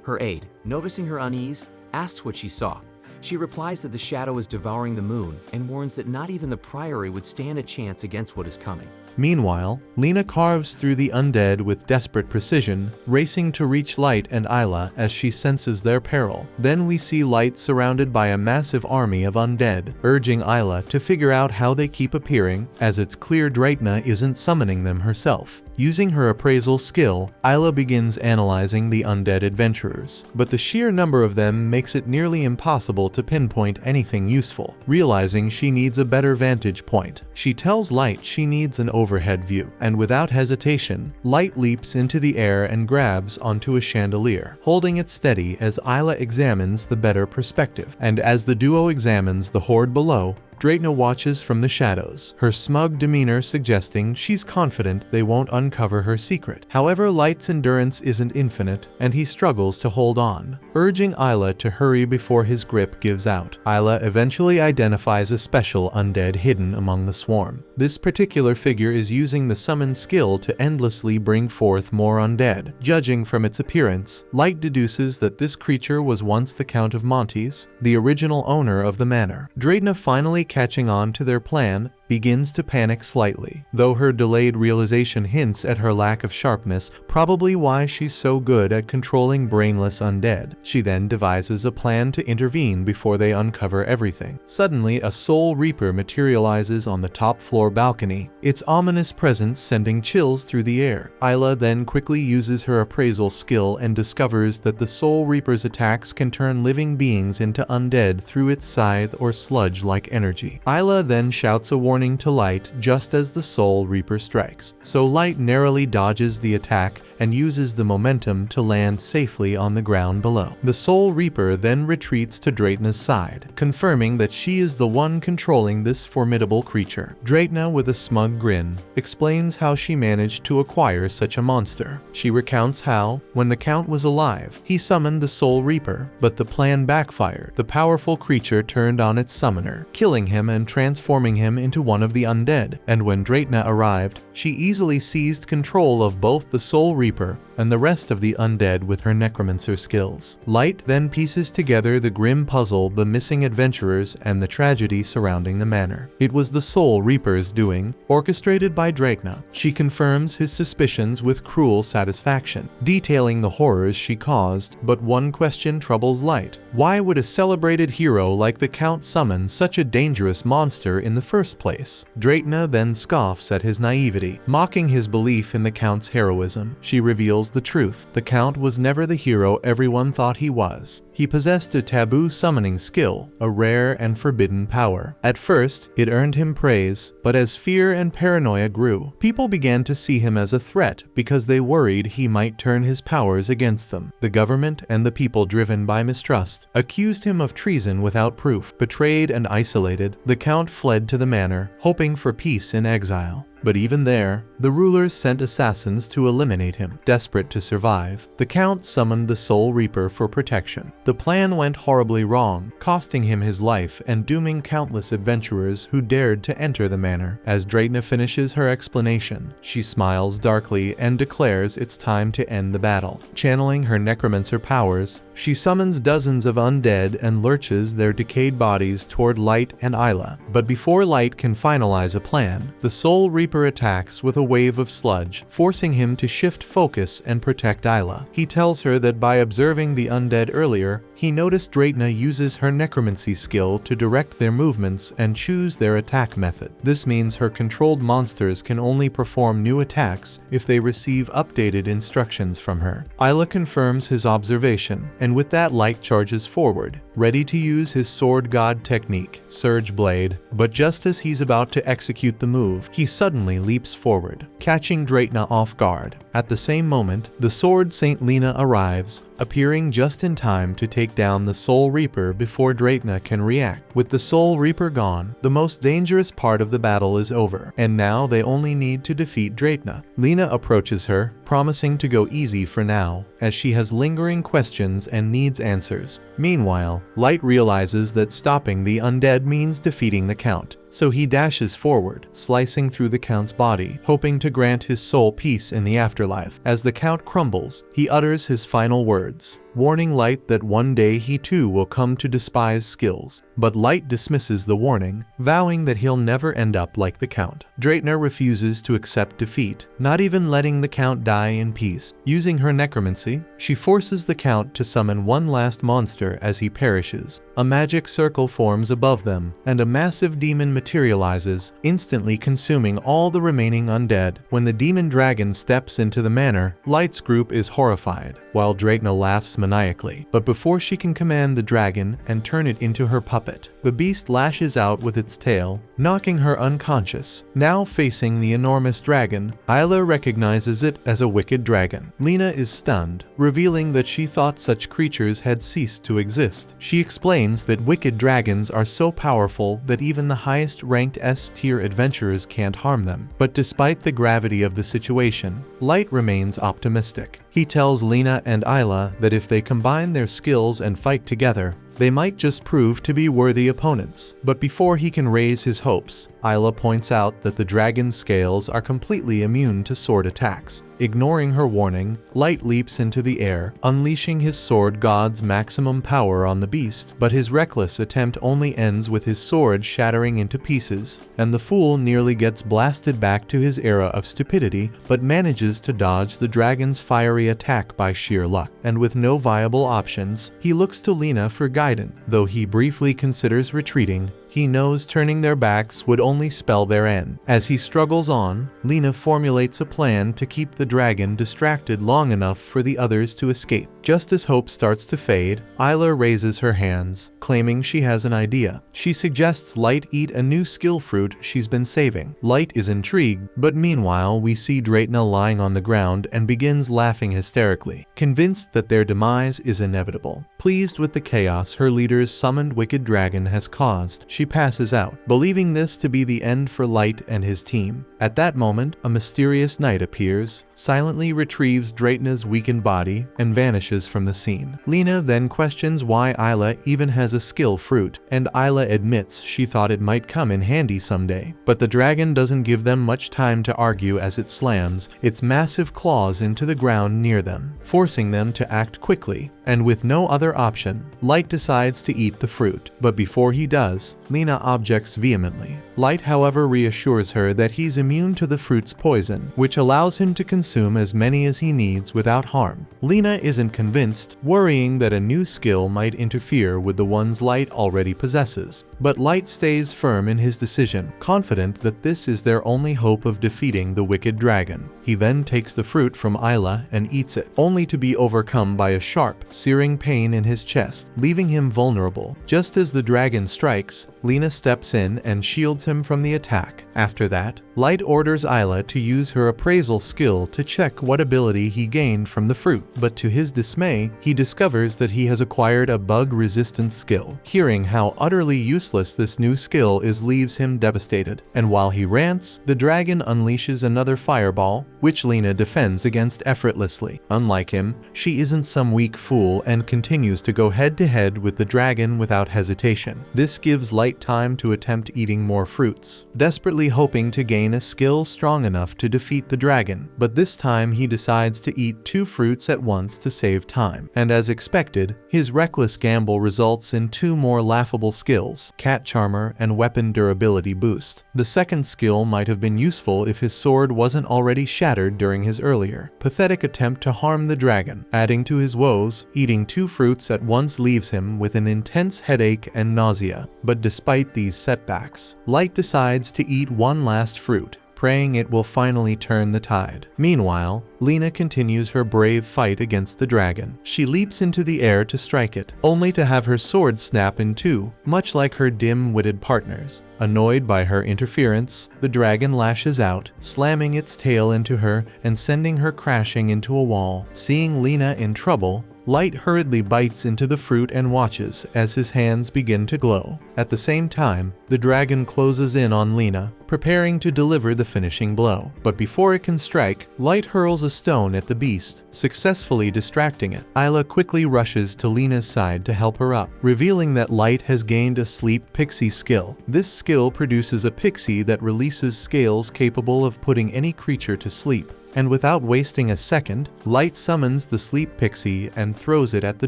Her aide, noticing her unease, asks what she saw. She replies that the shadow is devouring the moon and warns that not even the Priory would stand a chance against what is coming. Meanwhile, Lena carves through the undead with desperate precision, racing to reach Light and Ayla as she senses their peril. Then we see Light surrounded by a massive army of undead, urging Ayla to figure out how they keep appearing, as it's clear Dratana isn't summoning them herself. Using her appraisal skill, Ayla begins analyzing the undead adventurers, but the sheer number of them makes it nearly impossible to pinpoint anything useful. Realizing she needs a better vantage point, she tells Light she needs an overhead view, and without hesitation, Light leaps into the air and grabs onto a chandelier, holding it steady as Ayla examines the better perspective. And as the duo examines the horde below, Dratana watches from the shadows, her smug demeanor suggesting she's confident they won't uncover her secret. However, Light's endurance isn't infinite, and he struggles to hold on, urging Ayla to hurry before his grip gives out. Ayla eventually identifies a special undead hidden among the swarm. This particular figure is using the summon skill to endlessly bring forth more undead. Judging from its appearance, Light deduces that this creature was once the Count of Montes, the original owner of the manor. Dratana finally catching on to their plan, begins to panic slightly, though her delayed realization hints at her lack of sharpness, probably why she's so good at controlling brainless undead. She then devises a plan to intervene before they uncover everything. Suddenly, a Soul Reaper materializes on the top floor balcony, its ominous presence sending chills through the air. Ayla then quickly uses her appraisal skill and discovers that the Soul Reaper's attacks can turn living beings into undead through its scythe or sludge-like energy. Ayla then shouts a warning to Light just as the Soul Reaper strikes, so Light narrowly dodges the attack and uses the momentum to land safely on the ground below. The Soul Reaper then retreats to Dratana's side, confirming that she is the one controlling this formidable creature. Dratana, with a smug grin, explains how she managed to acquire such a monster. She recounts how, when the Count was alive, he summoned the Soul Reaper, but the plan backfired. The powerful creature turned on its summoner, killing him and transforming him into one of the undead, and when Dratana arrived, she easily seized control of both the Soul Reaper and the rest of the undead with her necromancer skills. Light then pieces together the grim puzzle, the missing adventurers, and the tragedy surrounding the manor. It was the Soul Reaper's doing, orchestrated by Dratana. She confirms his suspicions with cruel satisfaction, detailing the horrors she caused, but one question troubles Light. Why would a celebrated hero like the Count summon such a dangerous monster in the first place? Dratana then scoffs at his naivety, mocking his belief in the Count's heroism. She reveals the truth. The Count was never the hero everyone thought he was. He possessed a taboo summoning skill, a rare and forbidden power. At first, it earned him praise, but as fear and paranoia grew, people began to see him as a threat because they worried he might turn his powers against them. The government and the people, driven by mistrust, accused him of treason without proof. Betrayed and isolated, the Count fled to the manor, hoping for peace in exile. But even there, the rulers sent assassins to eliminate him. Desperate to survive, the Count summoned the Soul Reaper for protection. The plan went horribly wrong, costing him his life and dooming countless adventurers who dared to enter the manor. As Dreitna finishes her explanation, she smiles darkly and declares it's time to end the battle. Channeling her necromancer powers, she summons dozens of undead and lurches their decayed bodies toward Light and Isla. But before Light can finalize a plan, the Soul Reaper attacks with a wave of sludge, forcing him to shift focus and protect Isla. He tells her that by observing the undead earlier, he noticed Dreitna uses her necromancy skill to direct their movements and choose their attack method. This means her controlled monsters can only perform new attacks if they receive updated instructions from her. Isla confirms his observation, and with that Light charges forward, ready to use his sword god technique, Surge Blade, but just as he's about to execute the move, he suddenly leaps forward, catching Dreitna off guard. At the same moment, the sword Saint Lena arrives, appearing just in time to take down the Soul Reaper before Dreitna can react. With the Soul Reaper gone, the most dangerous part of the battle is over, and now they only need to defeat Dreitna. Lena approaches her, promising to go easy for now, as she has lingering questions and needs answers. Meanwhile, Light realizes that stopping the undead means defeating the Count, so he dashes forward, slicing through the Count's body, hoping to grant his soul peace in the afterlife. As the Count crumbles, he utters his final words, warning Light that one day he too will come to despise skills. But Light dismisses the warning, vowing that he'll never end up like the Count. Dreitna refuses to accept defeat, not even letting the Count die in peace. Using her necromancy, she forces the Count to summon one last monster as he perishes. A magic circle forms above them, and a massive demon materializes, instantly consuming all the remaining undead. When the demon dragon steps into the manor, Light's group is horrified, while Dreitna laughs maniacally. But before she can command the dragon and turn it into her puppet, the beast lashes out with its tail, knocking her unconscious. Now facing the enormous dragon, Isla recognizes it as a wicked dragon. Lena is stunned, revealing that she thought such creatures had ceased to exist. She explains that wicked dragons are so powerful that even the highest ranked S-tier adventurers can't harm them. But despite the gravity of the situation, Light remains optimistic. He tells Lena and Isla that if they combine their skills and fight together, they might just prove to be worthy opponents. But before he can raise his hopes, Isla points out that the dragon's scales are completely immune to sword attacks. Ignoring her warning, Light leaps into the air, unleashing his sword god's maximum power on the beast, but his reckless attempt only ends with his sword shattering into pieces, and the fool nearly gets blasted back to his era of stupidity, but manages to dodge the dragon's fiery attack by sheer luck. And with no viable options, he looks to Lena for guidance. Though he briefly considers retreating, he knows turning their backs would only spell their end. As he struggles on, Lena formulates a plan to keep the dragon distracted long enough for the others to escape. Just as hope starts to fade, Isla raises her hands, claiming she has an idea. She suggests Light eat a new skill fruit she's been saving. Light is intrigued, but meanwhile we see Dreitna lying on the ground and begins laughing hysterically, convinced that their demise is inevitable. Pleased with the chaos her leader's summoned wicked dragon has caused, she passes out, believing this to be the end for Light and his team. At that moment, a mysterious knight appears, silently retrieves Dreitna's weakened body, and vanishes from the scene. Lena then questions why Isla even has a skill fruit, and Isla admits she thought it might come in handy someday. But the dragon doesn't give them much time to argue as it slams its massive claws into the ground near them, forcing them to act quickly. And with no other option, Light decides to eat the fruit. But before he does, Lena objects vehemently. Light, however, reassures her that he's immune to the fruit's poison, which allows him to consume as many as he needs without harm. Lena isn't convinced, worrying that a new skill might interfere with the ones Light already possesses. But Light stays firm in his decision, confident that this is their only hope of defeating the wicked dragon. He then takes the fruit from Isla and eats it, only to be overcome by a sharp, searing pain in his chest, leaving him vulnerable. Just as the dragon strikes, Lena steps in and shields him from the attack. After that, Light orders Isla to use her appraisal skill to check what ability he gained from the fruit, but to his dismay, he discovers that he has acquired a bug resistance skill. Hearing how utterly useless this new skill is leaves him devastated, and while he rants, the dragon unleashes another fireball, which Lena defends against effortlessly. Unlike him, she isn't some weak fool and continues to go head-to-head with the dragon without hesitation. This gives Light time to attempt eating more fruits, desperately hoping to gain a skill strong enough to defeat the dragon, but this time he decides to eat 2 fruits at once to save time. And as expected, his reckless gamble results in 2 more laughable skills, Cat Charmer and Weapon Durability Boost. The second skill might have been useful if his sword wasn't already shattered during his earlier pathetic attempt to harm the dragon. Adding to his woes, eating 2 fruits at once leaves him with an intense headache and nausea. But despite these setbacks, Light decides to eat one last fruit, praying it will finally turn the tide. Meanwhile, Lena continues her brave fight against the dragon. She leaps into the air to strike it, only to have her sword snap in 2, much like her dim-witted partners. Annoyed by her interference, the dragon lashes out, slamming its tail into her and sending her crashing into a wall. Seeing Lena in trouble, Light hurriedly bites into the fruit and watches as his hands begin to glow. At the same time, the dragon closes in on Lena, preparing to deliver the finishing blow. But before it can strike, Light hurls a stone at the beast, successfully distracting it. Isla quickly rushes to Lena's side to help her up, revealing that Light has gained a sleep pixie skill. This skill produces a pixie that releases scales capable of putting any creature to sleep. And without wasting a second, Light summons the sleep pixie and throws it at the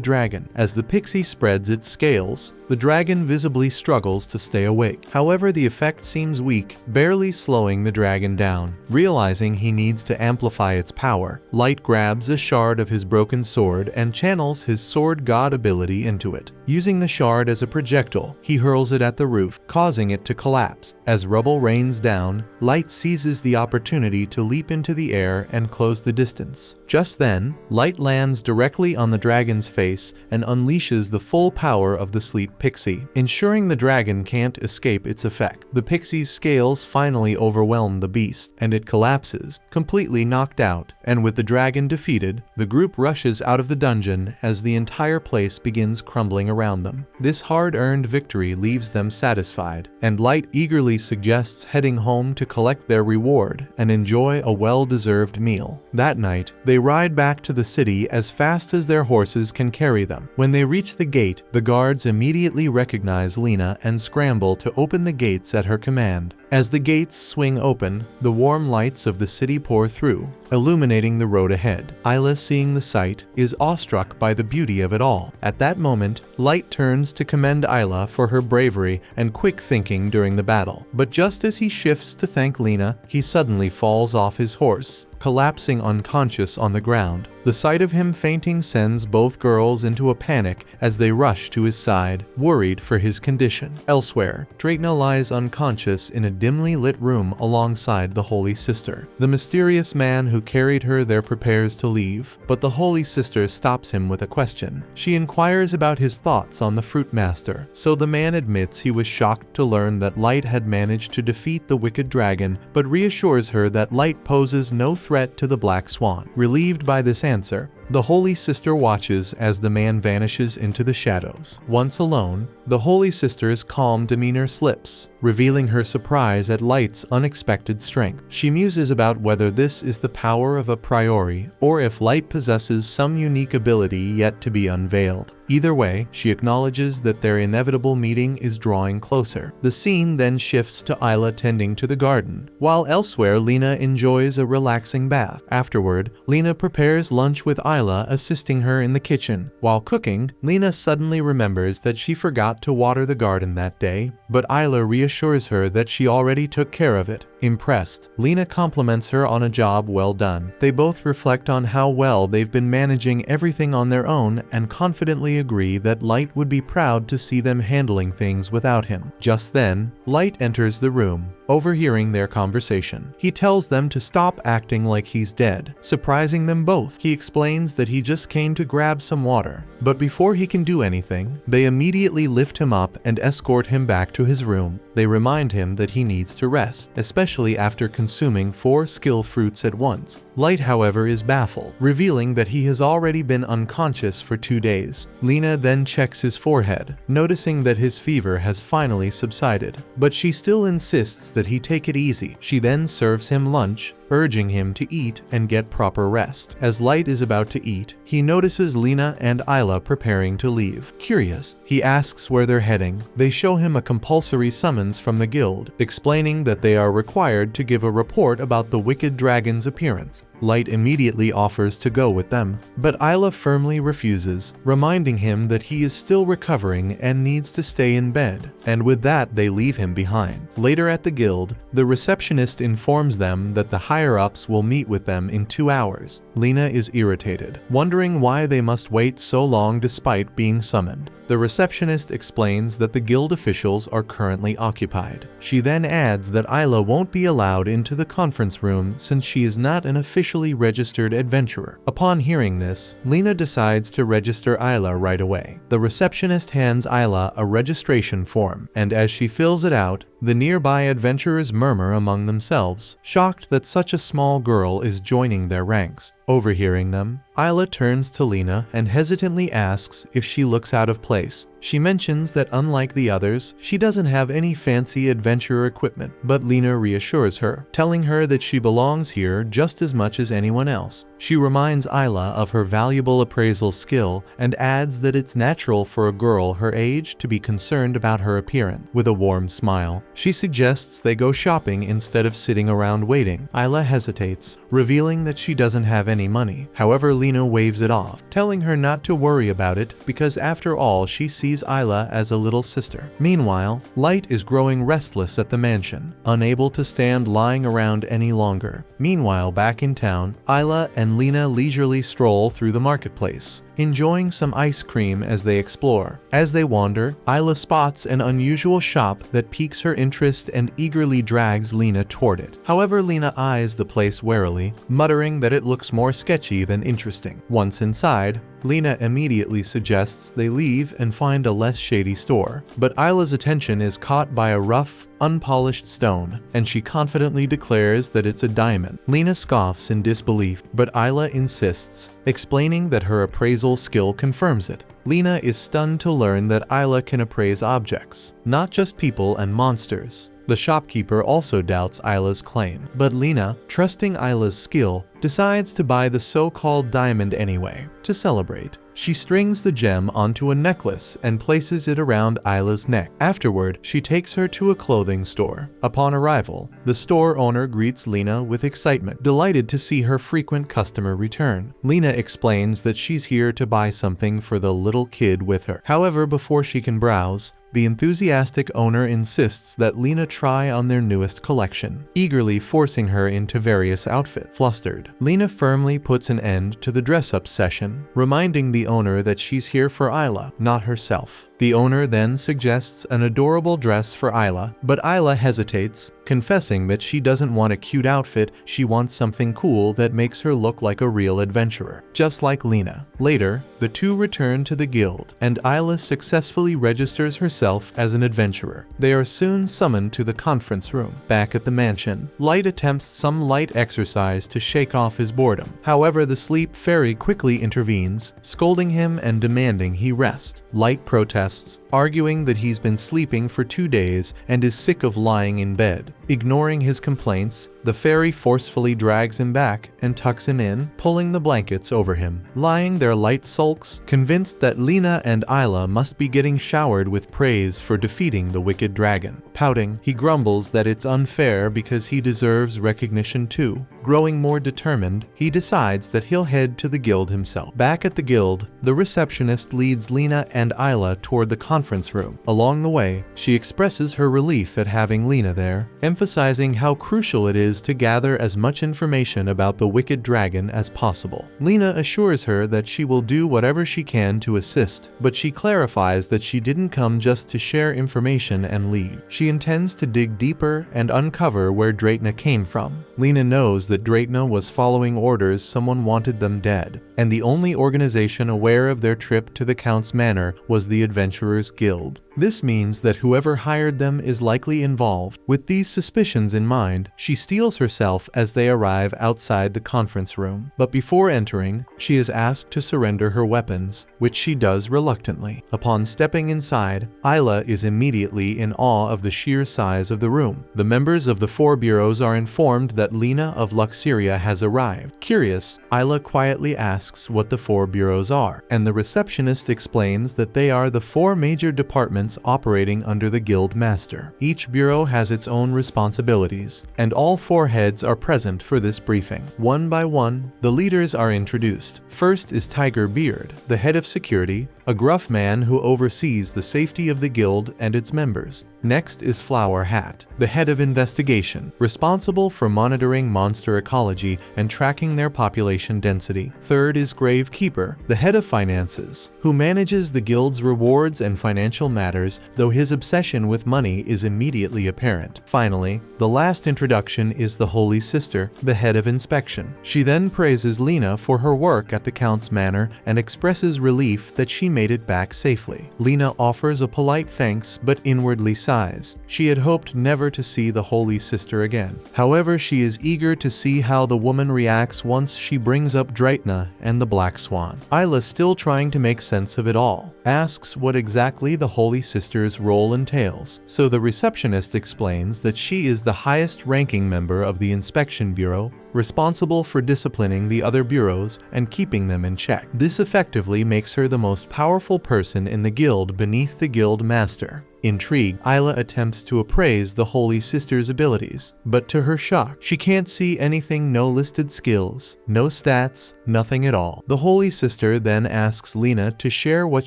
dragon. As the pixie spreads its scales, the dragon visibly struggles to stay awake. However, the effect seems weak, barely slowing the dragon down. Realizing he needs to amplify its power, Light grabs a shard of his broken sword and channels his sword god ability into it. Using the shard as a projectile, he hurls it at the roof, causing it to collapse. As rubble rains down, Light seizes the opportunity to leap into the air and close the distance. Just then, Light lands directly on the dragon's face and unleashes the full power of the sleep pixie, ensuring the dragon can't escape its effect. The pixie's scales finally overwhelm the beast, and it collapses, completely knocked out. And with the dragon defeated, the group rushes out of the dungeon as the entire place begins crumbling around them. This hard-earned victory leaves them satisfied, and Light eagerly suggests heading home to collect their reward and enjoy a well-deserved meal. That night, they ride back to the city as fast as their horses can carry them. When they reach the gate, the guards immediately recognize Lena and scramble to open the gates at her command. As the gates swing open, the warm lights of the city pour through, illuminating the road ahead. Isla, seeing the sight, is awestruck by the beauty of it all. At that moment, Light turns to commend Isla for her bravery and quick thinking during the battle. But just as he shifts to thank Lena, he suddenly falls off his horse, collapsing unconscious on the ground. The sight of him fainting sends both girls into a panic as they rush to his side, worried for his condition. Elsewhere, Dratna lies unconscious in a dimly lit room alongside the Holy Sister. The mysterious man who carried her there prepares to leave, but the Holy Sister stops him with a question. She inquires about his thoughts on the Fruit Master, so the man admits he was shocked to learn that Light had managed to defeat the wicked dragon, but reassures her that Light poses no threat to the Black Swan. Relieved by this answer, the Holy Sister watches as the man vanishes into the shadows. Once alone, the Holy Sister's calm demeanor slips, revealing her surprise at Light's unexpected strength. She muses about whether this is the power of a priori or if Light possesses some unique ability yet to be unveiled. Either way, she acknowledges that their inevitable meeting is drawing closer. The scene then shifts to Isla tending to the garden, while elsewhere Lena enjoys a relaxing bath. Afterward, Lena prepares lunch with Isla assisting her in the kitchen. While cooking, Lena suddenly remembers that she forgot to water the garden that day, but Isla reassures her that she already took care of it. Impressed, Lena compliments her on a job well done. They both reflect on how well they've been managing everything on their own and confidently agree that Light would be proud to see them handling things without him. Just then, Light enters the room, overhearing their conversation. He tells them to stop acting like he's dead, surprising them both. He explains that he just came to grab some water, but before he can do anything, they immediately lift him up and escort him back to his room. They remind him that he needs to rest, especially after consuming 4 skill fruits at once. Light, however, is baffled, revealing that he has already been unconscious for 2 days. Lina then checks his forehead, noticing that his fever has finally subsided, but she still insists that he take it easy. She then serves him lunch, urging him to eat and get proper rest. As Light is about to eat, he notices Lina and Isla preparing to leave. Curious, he asks where they're heading. They show him a compulsory summons from the guild, explaining that they are required to give a report about the wicked dragon's appearance. Light immediately offers to go with them, but Isla firmly refuses, reminding him that he is still recovering and needs to stay in bed, and with that they leave him behind. Later at the guild, the receptionist informs them that the higher-ups will meet with them in 2 hours. Lina is irritated, wondering why they must wait so long despite being summoned. The receptionist explains that the guild officials are currently occupied. She then adds that Isla won't be allowed into the conference room since she is not an officially registered adventurer. Upon hearing this, Lina decides to register Isla right away. The receptionist hands Isla a registration form, and as she fills it out, the nearby adventurers murmur among themselves, shocked that such a small girl is joining their ranks. Overhearing them, Isla turns to Lina and hesitantly asks if she looks out of place. She mentions that unlike the others, she doesn't have any fancy adventurer equipment, but Lina reassures her, telling her that she belongs here just as much as anyone else. She reminds Isla of her valuable appraisal skill and adds that it's natural for a girl her age to be concerned about her appearance. With a warm smile, she suggests they go shopping instead of sitting around waiting. Isla hesitates, revealing that she doesn't have any money. However, Lina waves it off, telling her not to worry about it because after all she sees Isla as a little sister. Meanwhile, Light is growing restless at the mansion, unable to stand lying around any longer. Meanwhile, back in town, Isla and Lina leisurely stroll through the marketplace, enjoying some ice cream as they explore. As they wander, Isla spots an unusual shop that piques her interest and eagerly drags Lina toward it. However, Lina eyes the place warily, muttering that it looks more sketchy than interesting. Once inside, Lina immediately suggests they leave and find a less shady store, but Isla's attention is caught by a rough, unpolished stone, and she confidently declares that it's a diamond. Lina scoffs in disbelief, but Isla insists, explaining that her appraisal skill confirms it. Lina is stunned to learn that Isla can appraise objects, not just people and monsters. The shopkeeper also doubts Isla's claim, but Lina, trusting Isla's skill, decides to buy the so-called diamond anyway. To celebrate, she strings the gem onto a necklace and places it around Isla's neck. Afterward, she takes her to a clothing store. Upon arrival, the store owner greets Lina with excitement, delighted to see her frequent customer return. Lina explains that she's here to buy something for the little kid with her. However, before she can browse, the enthusiastic owner insists that Lina try on their newest collection, eagerly forcing her into various outfits. Flustered, Lina firmly puts an end to the dress-up session, reminding the owner that she's here for Isla, not herself. The owner then suggests an adorable dress for Isla, but Isla hesitates, confessing that she doesn't want a cute outfit, she wants something cool that makes her look like a real adventurer, just like Lina. Later, the two return to the guild, and Isla successfully registers herself as an adventurer. They are soon summoned to the conference room. Back at the mansion, Light attempts some light exercise to shake off his boredom. However, the sleep fairy quickly intervenes, scolding him and demanding he rest. Light protests, arguing that he's been sleeping for 2 days and is sick of lying in bed. Ignoring his complaints, the fairy forcefully drags him back and tucks him in, pulling the blankets over him. Lying there, Light sulks, convinced that Lina and Isla must be getting showered with praise for defeating the wicked dragon. Pouting, he grumbles that it's unfair because he deserves recognition too. Growing more determined, he decides that he'll head to the guild himself. Back at the guild, the receptionist leads Lina and Isla toward the conference room. Along the way, she expresses her relief at having Lina there, emphasizing how crucial it is to gather as much information about the wicked dragon as possible. Lina assures her that she will do whatever she can to assist, but she clarifies that she didn't come just to share information and leave. She intends to dig deeper and uncover where Dratna came from. Lina knows that Dratna was following orders someone wanted them dead, and the only organization aware of their trip to the Count's manor was the Adventurers Guild. This means that whoever hired them is likely involved. With these suspicions in mind, she steals herself as they arrive outside the conference room. But before entering, she is asked to surrender her weapons, which she does reluctantly. Upon stepping inside, Isla is immediately in awe of the sheer size of the room. The members of the 4 bureaus are informed that Lena of Luxeria has arrived. Curious, Isla quietly asks what the 4 bureaus are, and the receptionist explains that they are the 4 major departments operating under the guild master. Each bureau has its own responsibilities, and all 4 heads are present for this briefing. One by one, the leaders are introduced. First is Tiger Beard, the head of security, a gruff man who oversees the safety of the guild and its members. Next is Flower Hat, the head of investigation, responsible for monitoring monster ecology and tracking their population density. Third is Gravekeeper, the head of finances, who manages the guild's rewards and financial matters, though his obsession with money is immediately apparent. Finally, the last introduction is the Holy Sister, the head of inspection. She then praises Lena for her work at the Count's manor and expresses relief that she made it back safely. Lena offers a polite thanks but inwardly sighs. She had hoped never to see the Holy Sister again. However, she is eager to see how the woman reacts once she brings up Dreitna and the Black Swan. Isla, still trying to make sense of it all, asks what exactly the Holy Sister's role entails. So the receptionist explains that she is the highest ranking member of the Inspection Bureau, responsible for disciplining the other bureaus and keeping them in check. This effectively makes her the most powerful person in the guild beneath the guild master. Intrigued, Isla attempts to appraise the Holy Sister's abilities, but to her shock, she can't see anything. No listed skills, no stats, nothing at all. The Holy Sister then asks Lena to share what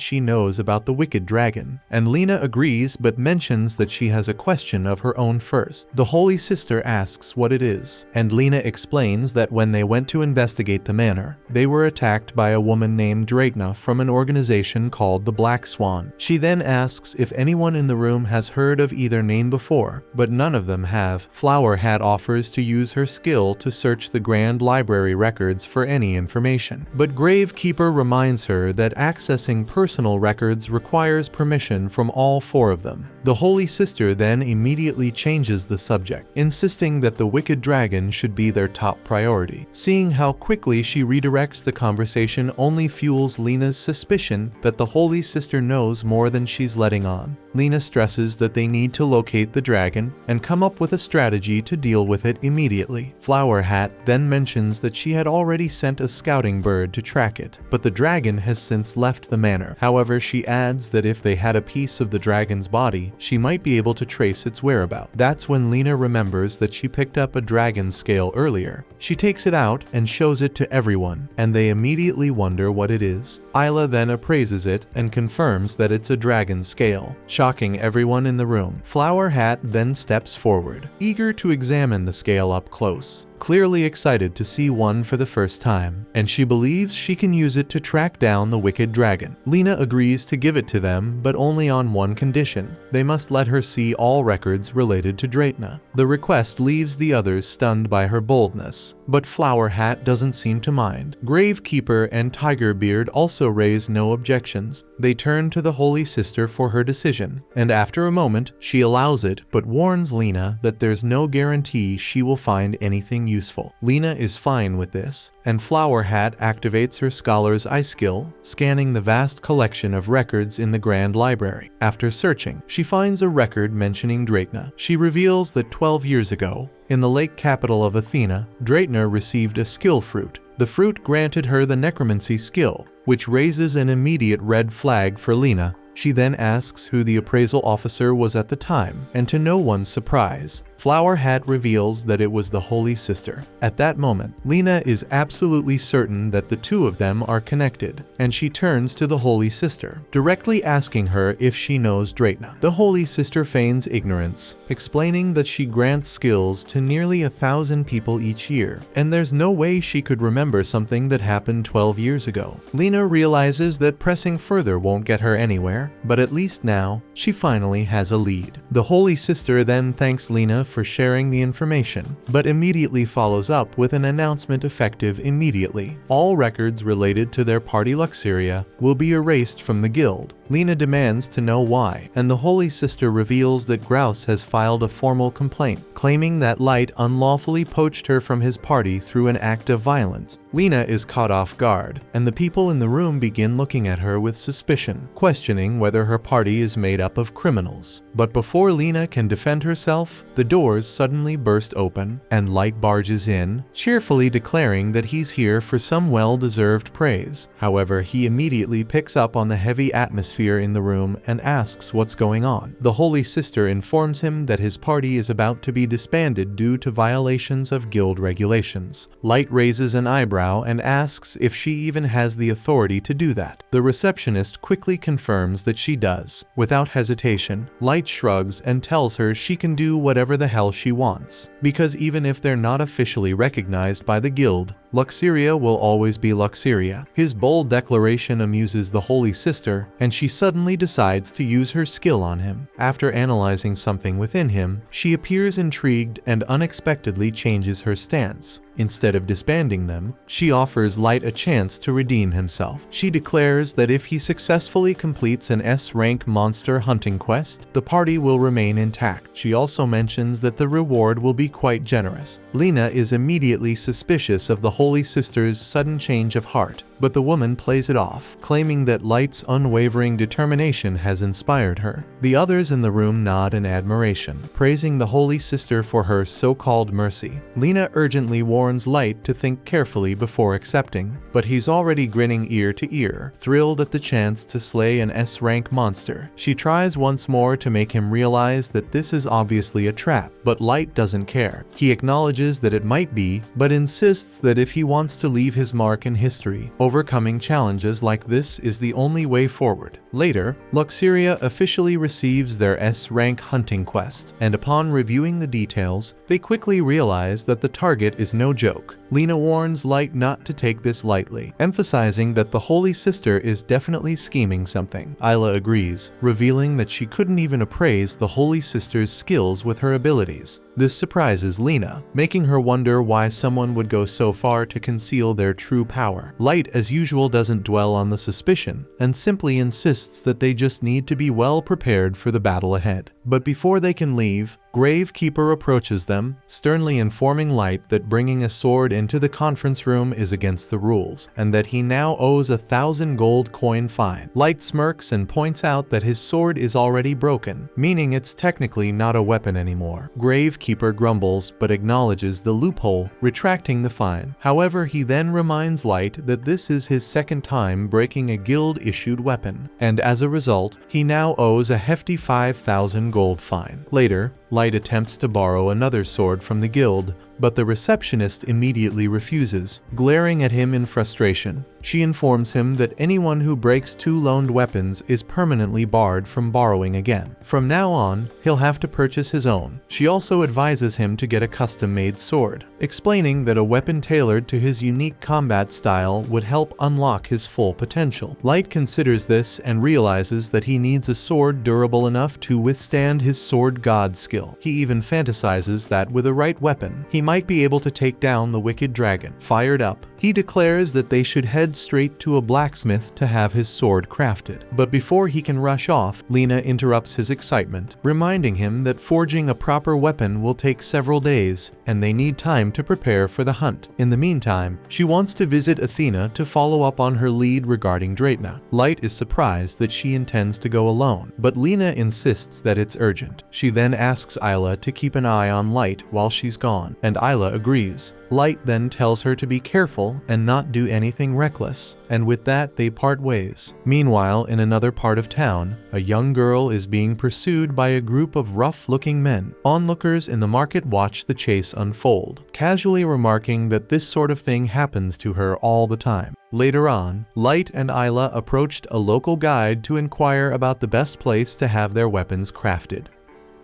she knows about the Wicked Dragon, and Lena agrees but mentions that she has a question of her own first. The Holy Sister asks what it is, and Lena explains that when they went to investigate the manor, they were attacked by a woman named Dreitna from an organization called the Black Swan. She then asks if anyone in the room has heard of either name before, but none of them have. Flower Hat offers to use her skill to search the Grand Library records for any information, but Gravekeeper reminds her that accessing personal records requires permission from all 4 of them. The Holy Sister then immediately changes the subject, insisting that the Wicked Dragon should be their top priority. Seeing how quickly she redirects the conversation only fuels Lena's suspicion that the Holy Sister knows more than she's letting on. Lena stresses that they need to locate the dragon and come up with a strategy to deal with it immediately. Flower Hat then mentions that she had already sent a scouting bird to track it, but the dragon has since left the manor. However, she adds that if they had a piece of the dragon's body, she might be able to trace its whereabouts. That's when Lena remembers that she picked up a dragon scale earlier. She takes it out and shows it to everyone, and they immediately wonder what it is. Isla then appraises it and confirms that it's a dragon scale, shocking everyone in the room. Flower Hat then steps forward, eager to examine the scale up close, clearly excited to see one for the first time, and she believes she can use it to track down the Wicked Dragon. Lena agrees to give it to them, but only on one condition: they must let her see all records related to Dreitna. The request leaves the others stunned by her boldness, but Flower Hat doesn't seem to mind. Gravekeeper and Tiger Beard also raise no objections. They turn to the Holy Sister for her decision, and after a moment, she allows it, but warns Lena that there's no guarantee she will find anything useful. Lena is fine with this, and Flower Hat activates her Scholar's Eye skill, scanning the vast collection of records in the Grand Library. After searching, she finds a record mentioning Dreitna. She reveals that 12 years ago, in the lake capital of Athena, Dreitna received a skill fruit. The fruit granted her the necromancy skill, which raises an immediate red flag for Lena. She then asks who the appraisal officer was at the time, and to no one's surprise, Flower Hat reveals that it was the Holy Sister. At that moment, Lena is absolutely certain that the 2 of them are connected, and she turns to the Holy Sister, directly asking her if she knows Dreitna. The Holy Sister feigns ignorance, explaining that she grants skills to nearly 1,000 people each year, and there's no way she could remember something that happened 12 years ago. Lena realizes that pressing further won't get her anywhere, but at least now, she finally has a lead. The Holy Sister then thanks Lena for sharing the information, but immediately follows up with an announcement effective immediately. All records related to their party Luxeria will be erased from the guild. Lena demands to know why, and the Holy Sister reveals that Grouse has filed a formal complaint, claiming that Light unlawfully poached her from his party through an act of violence. Lena is caught off guard, and the people in the room begin looking at her with suspicion, questioning whether her party is made up of criminals. But before Lena can defend herself, the doors suddenly burst open, and Light barges in, cheerfully declaring that he's here for some well-deserved praise. However, he immediately picks up on the heavy atmosphere in the room and asks what's going on. The Holy Sister informs him that his party is about to be disbanded due to violations of guild regulations. Light raises an eyebrow and asks if she even has the authority to do that. The receptionist quickly confirms that she does. Without hesitation, Light shrugs and tells her she can do whatever the hell she wants, because even if they're not officially recognized by the guild, Luxeria will always be Luxeria. His bold declaration amuses the Holy Sister, and she suddenly decides to use her skill on him. After analyzing something within him, she appears intrigued and unexpectedly changes her stance. Instead of disbanding them, she offers Light a chance to redeem himself. She declares that if he successfully completes an S-rank monster hunting quest, the party will remain intact. She also mentions that the reward will be quite generous. Lena is immediately suspicious of the Holy Sister's sudden change of heart, but the woman plays it off, claiming that Light's unwavering determination has inspired her. The others in the room nod in admiration, praising the Holy Sister for her so-called mercy. Lena urgently warns Light to think carefully before accepting, but he's already grinning ear to ear, thrilled at the chance to slay an S-rank monster. She tries once more to make him realize that this is obviously a trap, but Light doesn't care. He acknowledges that it might be, but insists that if he wants to leave his mark in history, overcoming challenges like this is the only way forward. Later, Luxeria officially receives their S-rank hunting quest, and upon reviewing the details, they quickly realize that the target is no joke. Lena warns Light not to take this lightly, emphasizing that the Holy Sister is definitely scheming something. Isla agrees, revealing that she couldn't even appraise the Holy Sister's skills with her abilities. This surprises Lena, making her wonder why someone would go so far to conceal their true power. Light, as usual, doesn't dwell on the suspicion, and simply insists that they just need to be well prepared for the battle ahead. But before they can leave, Gravekeeper approaches them, sternly informing Light that bringing a sword into the conference room is against the rules, and that he now owes 1,000 gold coin fine. Light smirks and points out that his sword is already broken, meaning it's technically not a weapon anymore. Gravekeeper grumbles but acknowledges the loophole, retracting the fine. However, he then reminds Light that this is his second time breaking a guild-issued weapon, and as a result, he now owes a hefty 5,000 gold fine. Later, Light attempts to borrow another sword from the guild, but the receptionist immediately refuses, glaring at him in frustration. She informs him that anyone who breaks 2 loaned weapons is permanently barred from borrowing again. From now on, he'll have to purchase his own. She also advises him to get a custom-made sword, explaining that a weapon tailored to his unique combat style would help unlock his full potential. Light considers this and realizes that he needs a sword durable enough to withstand his sword god skill. He even fantasizes that with the right weapon, he might be able to take down the wicked dragon. Fired up, he declares that they should head straight to a blacksmith to have his sword crafted. But before he can rush off, Lena interrupts his excitement, reminding him that forging a proper weapon will take several days, and they need time to prepare for the hunt. In the meantime, she wants to visit Athena to follow up on her lead regarding Draitna. Light is surprised that she intends to go alone, but Lena insists that it's urgent. She then asks Isla to keep an eye on Light while she's gone, and Isla agrees. Light then tells her to be careful and not do anything reckless, and with that they part ways. Meanwhile, in another part of town, a young girl is being pursued by a group of rough-looking men. Onlookers in the market watch the chase unfold, casually remarking that this sort of thing happens to her all the time. Later on, Light and Isla approached a local guide to inquire about the best place to have their weapons crafted.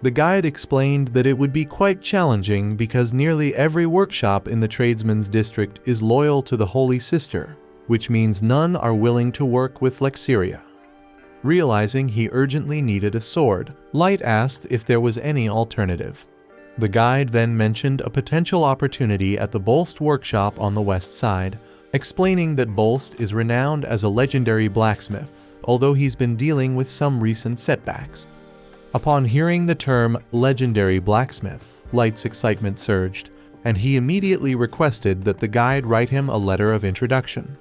The guide explained that it would be quite challenging because nearly every workshop in the tradesman's district is loyal to the Holy Sister, which means none are willing to work with Luxeria. Realizing he urgently needed a sword, Light asked if there was any alternative. The guide then mentioned a potential opportunity at the Bolst workshop on the west side, explaining that Bolst is renowned as a legendary blacksmith. although he's been dealing with some recent setbacks. Upon hearing the term legendary blacksmith, Light's excitement surged, and he immediately requested that the guide write him a letter of introduction.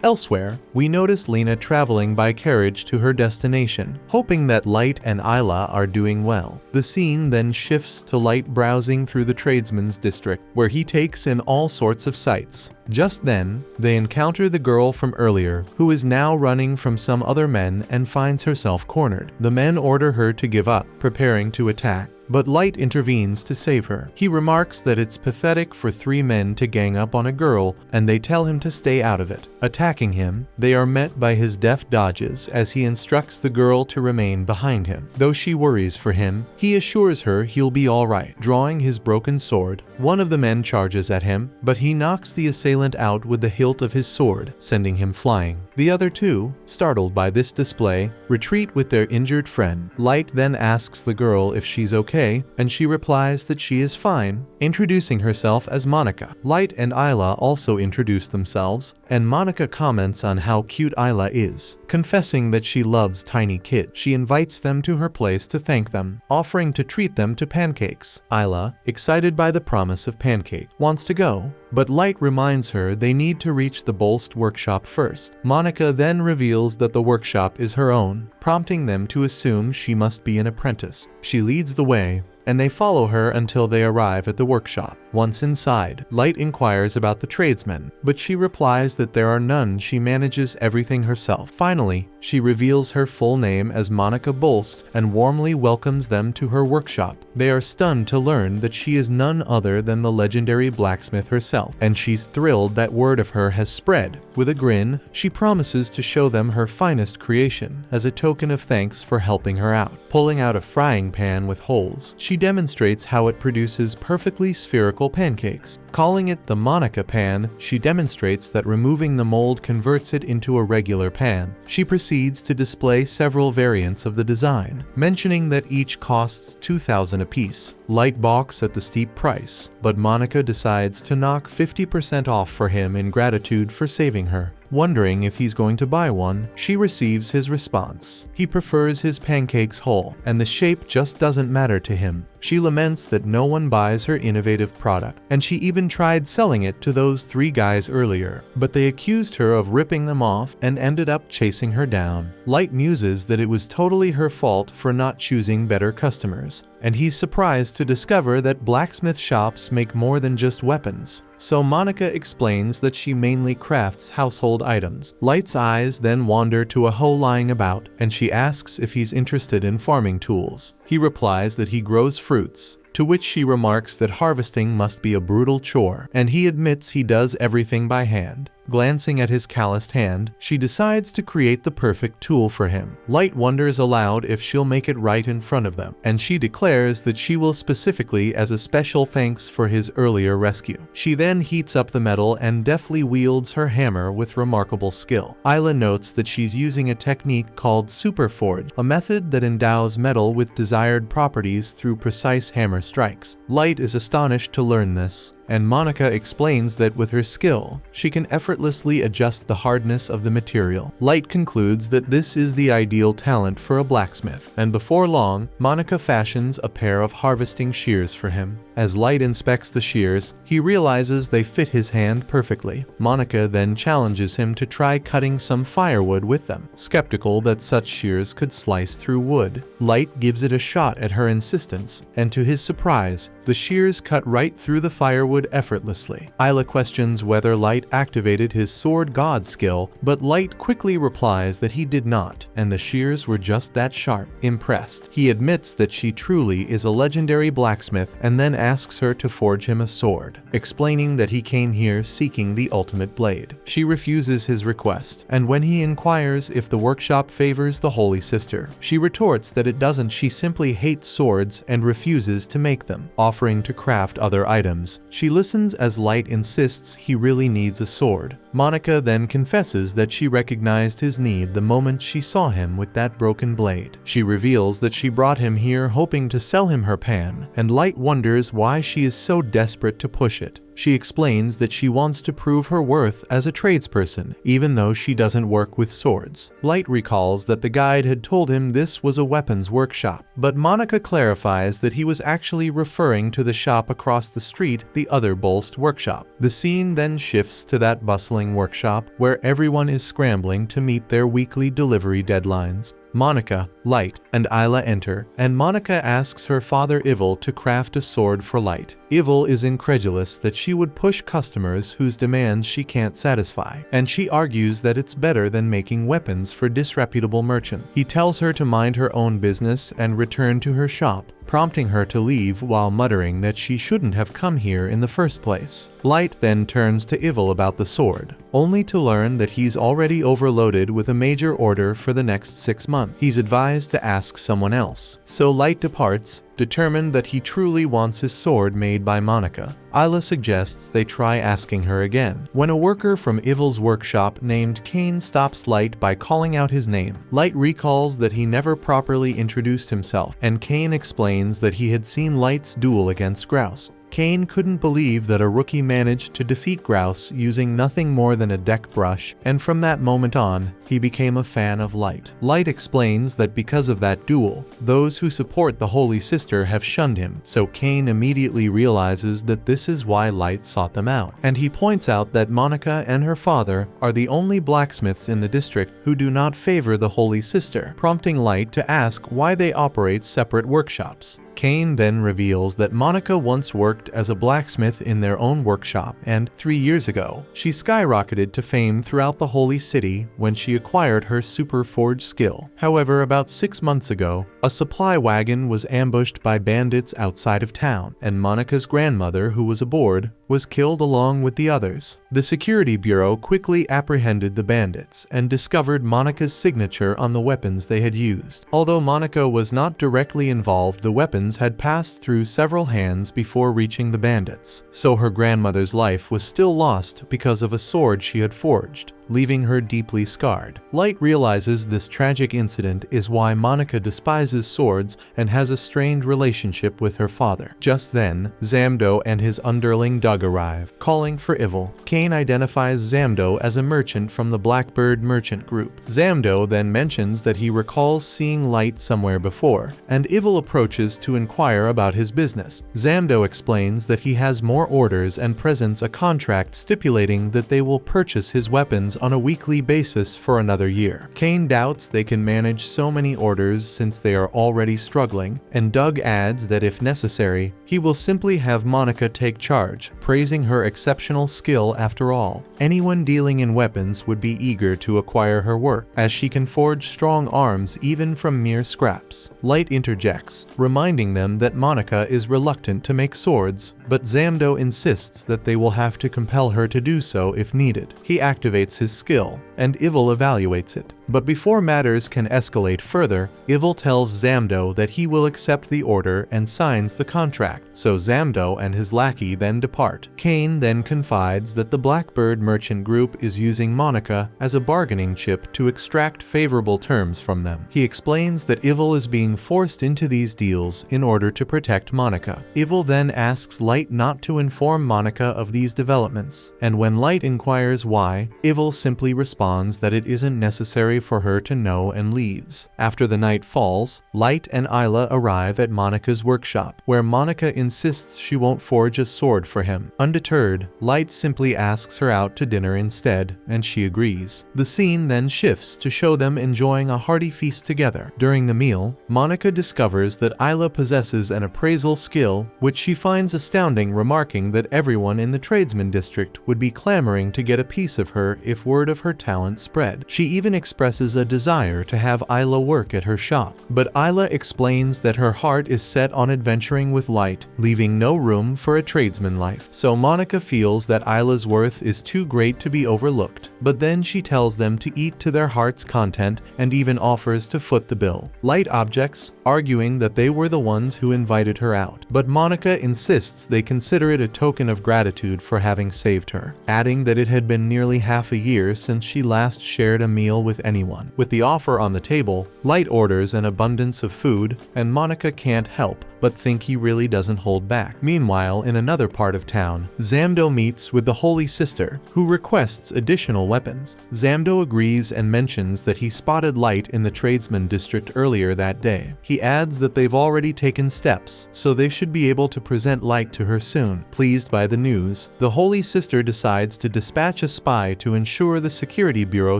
Elsewhere, we notice Lena traveling by carriage to her destination, hoping that Light and Isla are doing well. The scene then shifts to Light browsing through the tradesman's district, where he takes in all sorts of sights. Just then, they encounter the girl from earlier, who is now running from some other men and finds herself cornered. The men order her to give up, preparing to attack, but Light intervenes to save her. He remarks that it's pathetic for 3 men to gang up on a girl, and they tell him to stay out of it. Attacking him, they are met by his deft dodges as he instructs the girl to remain behind him. Though she worries for him, he assures her he'll be alright. Drawing his broken sword, one of the men charges at him, but he knocks the assailant out with the hilt of his sword, sending him flying. The other 2, startled by this display, retreat with their injured friend. Light then asks the girl if she's okay, and she replies that she is fine, introducing herself as Monica. Light and Isla also introduce themselves, and Monica comments on how cute Isla is. Confessing that she loves tiny kids, she invites them to her place to thank them, offering to treat them to pancakes. Isla, excited by the promise of pancake, wants to go, but Light reminds her they need to reach the Bolst workshop first. Monica then reveals that the workshop is her own, prompting them to assume she must be an apprentice. She leads the way, and they follow her until they arrive at the workshop. Once inside, Light inquires about the tradesmen, but she replies that there are none. She manages everything herself. Finally, she reveals her full name as Monica Bolst and warmly welcomes them to her workshop. They are stunned to learn that she is none other than the legendary blacksmith herself, and she's thrilled that word of her has spread. With a grin, she promises to show them her finest creation as a token of thanks for helping her out. Pulling out a frying pan with holes, she demonstrates how it produces perfectly spherical pancakes. Calling it the Monica pan, she demonstrates that removing the mold converts it into a regular pan. She proceeds to display several variants of the design, mentioning that each costs 2,000 apiece. Light balks at the steep price, but Monica decides to knock 50% off for him in gratitude for saving her. Wondering if he's going to buy one, she receives his response. He prefers his pancakes whole, and the shape just doesn't matter to him. She laments that no one buys her innovative product, and she even tried selling it to those 3 guys earlier, but they accused her of ripping them off and ended up chasing her down. Light muses that it was totally her fault for not choosing better customers, and he's surprised to discover that blacksmith shops make more than just weapons. So Monica explains that she mainly crafts household items. Light's eyes then wander to a hoe lying about, and she asks if he's interested in farming tools. He replies that he grows fruits, to which she remarks that harvesting must be a brutal chore, and he admits he does everything by hand. Glancing at his calloused hand, she decides to create the perfect tool for him. Light wonders aloud if she'll make it right in front of them, and she declares that she will specifically as a special thanks for his earlier rescue. She then heats up the metal and deftly wields her hammer with remarkable skill. Isla notes that she's using a technique called Super Forge, a method that endows metal with desired properties through precise hammer strikes. Light is astonished to learn this, and Monica explains that with her skill, she can effortlessly adjust the hardness of the material. Light concludes that this is the ideal talent for a blacksmith, and before long, Monica fashions a pair of harvesting shears for him. As Light inspects the shears, he realizes they fit his hand perfectly. Monica then challenges him to try cutting some firewood with them, skeptical that such shears could slice through wood. Light gives it a shot at her insistence, and to his surprise, the shears cut right through the firewood effortlessly. Isla questions whether Light activated his sword god skill, but Light quickly replies that he did not, and the shears were just that sharp. Impressed, he admits that she truly is a legendary blacksmith and then asks her to forge him a sword, explaining that he came here seeking the ultimate blade. She refuses his request, and when he inquires if the workshop favors the Holy Sister, she retorts that it doesn't. She simply hates swords and refuses to make them, offering to craft other items. She listens as Light insists he really needs a sword. Monica then confesses that she recognized his need the moment she saw him with that broken blade. She reveals that she brought him here hoping to sell him her pan, and Light wonders why she is so desperate to push it. She explains that she wants to prove her worth as a tradesperson, even though she doesn't work with swords. Light recalls that the guide had told him this was a weapons workshop, but Monica clarifies that he was actually referring to the shop across the street, the other Bolst workshop. The scene then shifts to that bustling workshop where everyone is scrambling to meet their weekly delivery deadlines. Monica, Light, and Isla enter, and Monica asks her father Ivil to craft a sword for Light. Ivil is incredulous that she would push customers whose demands she can't satisfy, and she argues that it's better than making weapons for disreputable merchants. He tells her to mind her own business and return to her shop, prompting her to leave while muttering that she shouldn't have come here in the first place. Light then turns to Ivil about the sword, only to learn that he's already overloaded with a major order for the next 6 months. He's advised to ask someone else. So Light departs, determined that he truly wants his sword made by Monica. Isla suggests they try asking her again, when a worker from Ivil's workshop named Kane stops Light by calling out his name. Light recalls that he never properly introduced himself, and Kane explains that he had seen Light's duel against Grouse. Kane couldn't believe that a rookie managed to defeat Grouse using nothing more than a deck brush, and from that moment on, he became a fan of Light. Light explains that because of that duel, those who support the Holy Sister have shunned him, so Kane immediately realizes that this is why Light sought them out. And he points out that Monica and her father are the only blacksmiths in the district who do not favor the Holy Sister, prompting Light to ask why they operate separate workshops. Kane then reveals that Monica once worked as a blacksmith in their own workshop, and 3 years ago, she skyrocketed to fame throughout the Holy City when she acquired her super forge skill. However, about 6 months ago, a supply wagon was ambushed by bandits outside of town, and Monica's grandmother, who was aboard, was killed along with the others. The security bureau quickly apprehended the bandits and discovered Monica's signature on the weapons they had used. Although Monica was not directly involved, the weapons had passed through several hands before reaching the bandits, so her grandmother's life was still lost because of a sword she had forged, leaving her deeply scarred. Light realizes this tragic incident is why Monica despises swords and has a strained relationship with her father. Just then, Zamdo and his underling Doug arrive, calling for Ivil. Kane identifies Zamdo as a merchant from the Blackbird merchant group. Zamdo then mentions that he recalls seeing Light somewhere before, and Ivil approaches to inquire about his business. Zamdo explains that he has more orders and presents a contract stipulating that they will purchase his weapons on a weekly basis for another year. Kane doubts they can manage so many orders since they are already struggling, and Doug adds that if necessary, he will simply have Monica take charge, praising her exceptional skill after all. Anyone dealing in weapons would be eager to acquire her work, as she can forge strong arms even from mere scraps. Light interjects, reminding them that Monica is reluctant to make swords, but Zamdo insists that they will have to compel her to do so if needed. He activates his skill, and Ivil evaluates it. But before matters can escalate further, Ivil tells Zamdo that he will accept the order and signs the contract, so Zamdo and his lackey then depart. Kane then confides that the Blackbird merchant group is using Monica as a bargaining chip to extract favorable terms from them. He explains that Ivil is being forced into these deals in order to protect Monica. Ivil then asks Light not to inform Monica of these developments, and when Light inquires why, Ivil simply responds that it isn't necessary for her to know and leaves. After the night falls, Light and Isla arrive at Monica's workshop, where Monica insists she won't forge a sword for him. Undeterred, Light simply asks her out to dinner instead, and she agrees. The scene then shifts to show them enjoying a hearty feast together. During the meal, Monica discovers that Isla possesses an appraisal skill, which she finds astounding, remarking that everyone in the tradesman district would be clamoring to get a piece of her if word of her talent spread. She even expresses a desire to have Isla work at her shop, but Isla explains that her heart is set on adventuring with Light, leaving no room for a tradesman life. So Monica feels that Isla's worth is too great to be overlooked, but then she tells them to eat to their heart's content and even offers to foot the bill. Light objects, arguing that they were the ones who invited her out, but Monica insists they consider it a token of gratitude for having saved her, adding that it had been nearly half a year since she last shared a meal with anyone anyone. With the offer on the table, Light orders an abundance of food, and Monica can't help but think he really doesn't hold back. Meanwhile, in another part of town, Zamdo meets with the Holy Sister, who requests additional weapons. Zamdo agrees and mentions that he spotted Light in the tradesman district earlier that day. He adds that they've already taken steps, so they should be able to present Light to her soon. Pleased by the news, the Holy Sister decides to dispatch a spy to ensure the security bureau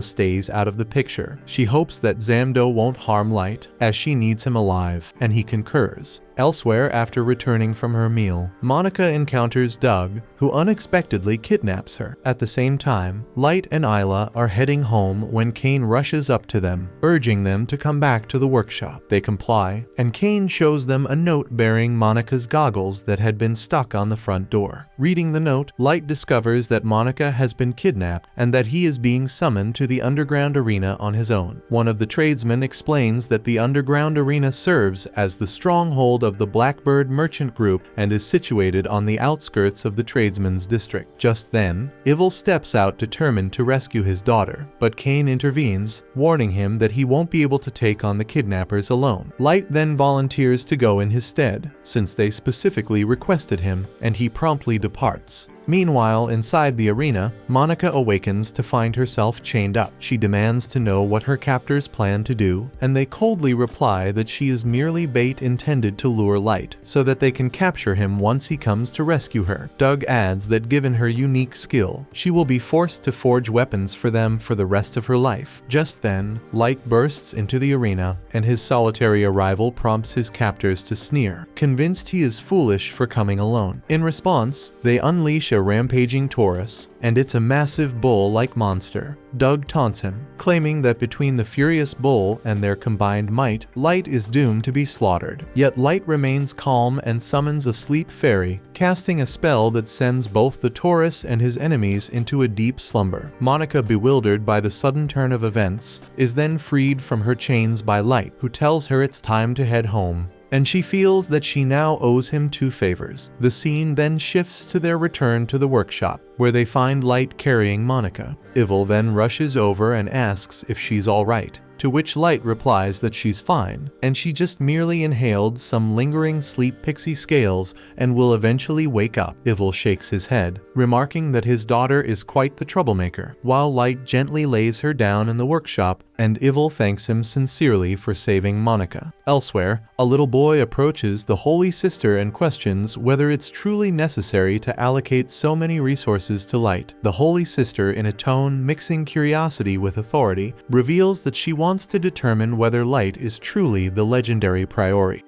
stays out of the picture. She hopes that Zamdo won't harm Light, as she needs him alive, and he concurs. Elsewhere, after returning from her meal, Monica encounters Doug, who unexpectedly kidnaps her. At the same time, Light and Isla are heading home when Kane rushes up to them, urging them to come back to the workshop. They comply, and Kane shows them a note bearing Monica's goggles that had been stuck on the front door. Reading the note, Light discovers that Monica has been kidnapped and that he is being summoned to the underground arena on his own. One of the tradesmen explains that the underground arena serves as the stronghold of the Blackbird Merchant Group and is situated on the outskirts of the tradesman's district. Just then, Evil steps out determined to rescue his daughter, but Kane intervenes, warning him that he won't be able to take on the kidnappers alone. Light then volunteers to go in his stead, since they specifically requested him, and he promptly departs. Meanwhile, inside the arena, Monica awakens to find herself chained up. She demands to know what her captors plan to do, and they coldly reply that she is merely bait intended to lure Light, so that they can capture him once he comes to rescue her. Doug adds that given her unique skill, she will be forced to forge weapons for them for the rest of her life. Just then, Light bursts into the arena, and his solitary arrival prompts his captors to sneer, convinced he is foolish for coming alone. In response, they unleash a rampaging Taurus, and it's a massive bull-like monster. Doug taunts him, claiming that between the furious bull and their combined might, Light is doomed to be slaughtered. Yet Light remains calm and summons a sleep fairy, casting a spell that sends both the Taurus and his enemies into a deep slumber. Monica, bewildered by the sudden turn of events, is then freed from her chains by Light, who tells her it's time to head home, and she feels that she now owes him 2 favors. The scene then shifts to their return to the workshop, where they find Light carrying Monica. Evil then rushes over and asks if she's alright, to which Light replies that she's fine, and she just merely inhaled some lingering sleep pixie scales and will eventually wake up. Evil shakes his head, remarking that his daughter is quite the troublemaker, while Light gently lays her down in the workshop, and Evil thanks him sincerely for saving Monica. Elsewhere, a little boy approaches the Holy Sister and questions whether it's truly necessary to allocate so many resources to Light. The Holy Sister, in a tone mixing curiosity with authority, reveals that she wants to determine whether Light is truly the legendary priority.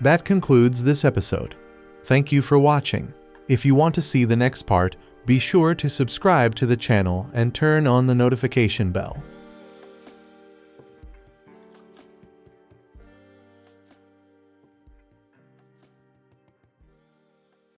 That concludes this episode. Thank you for watching. If you want to see the next part, be sure to subscribe to the channel and turn on the notification bell.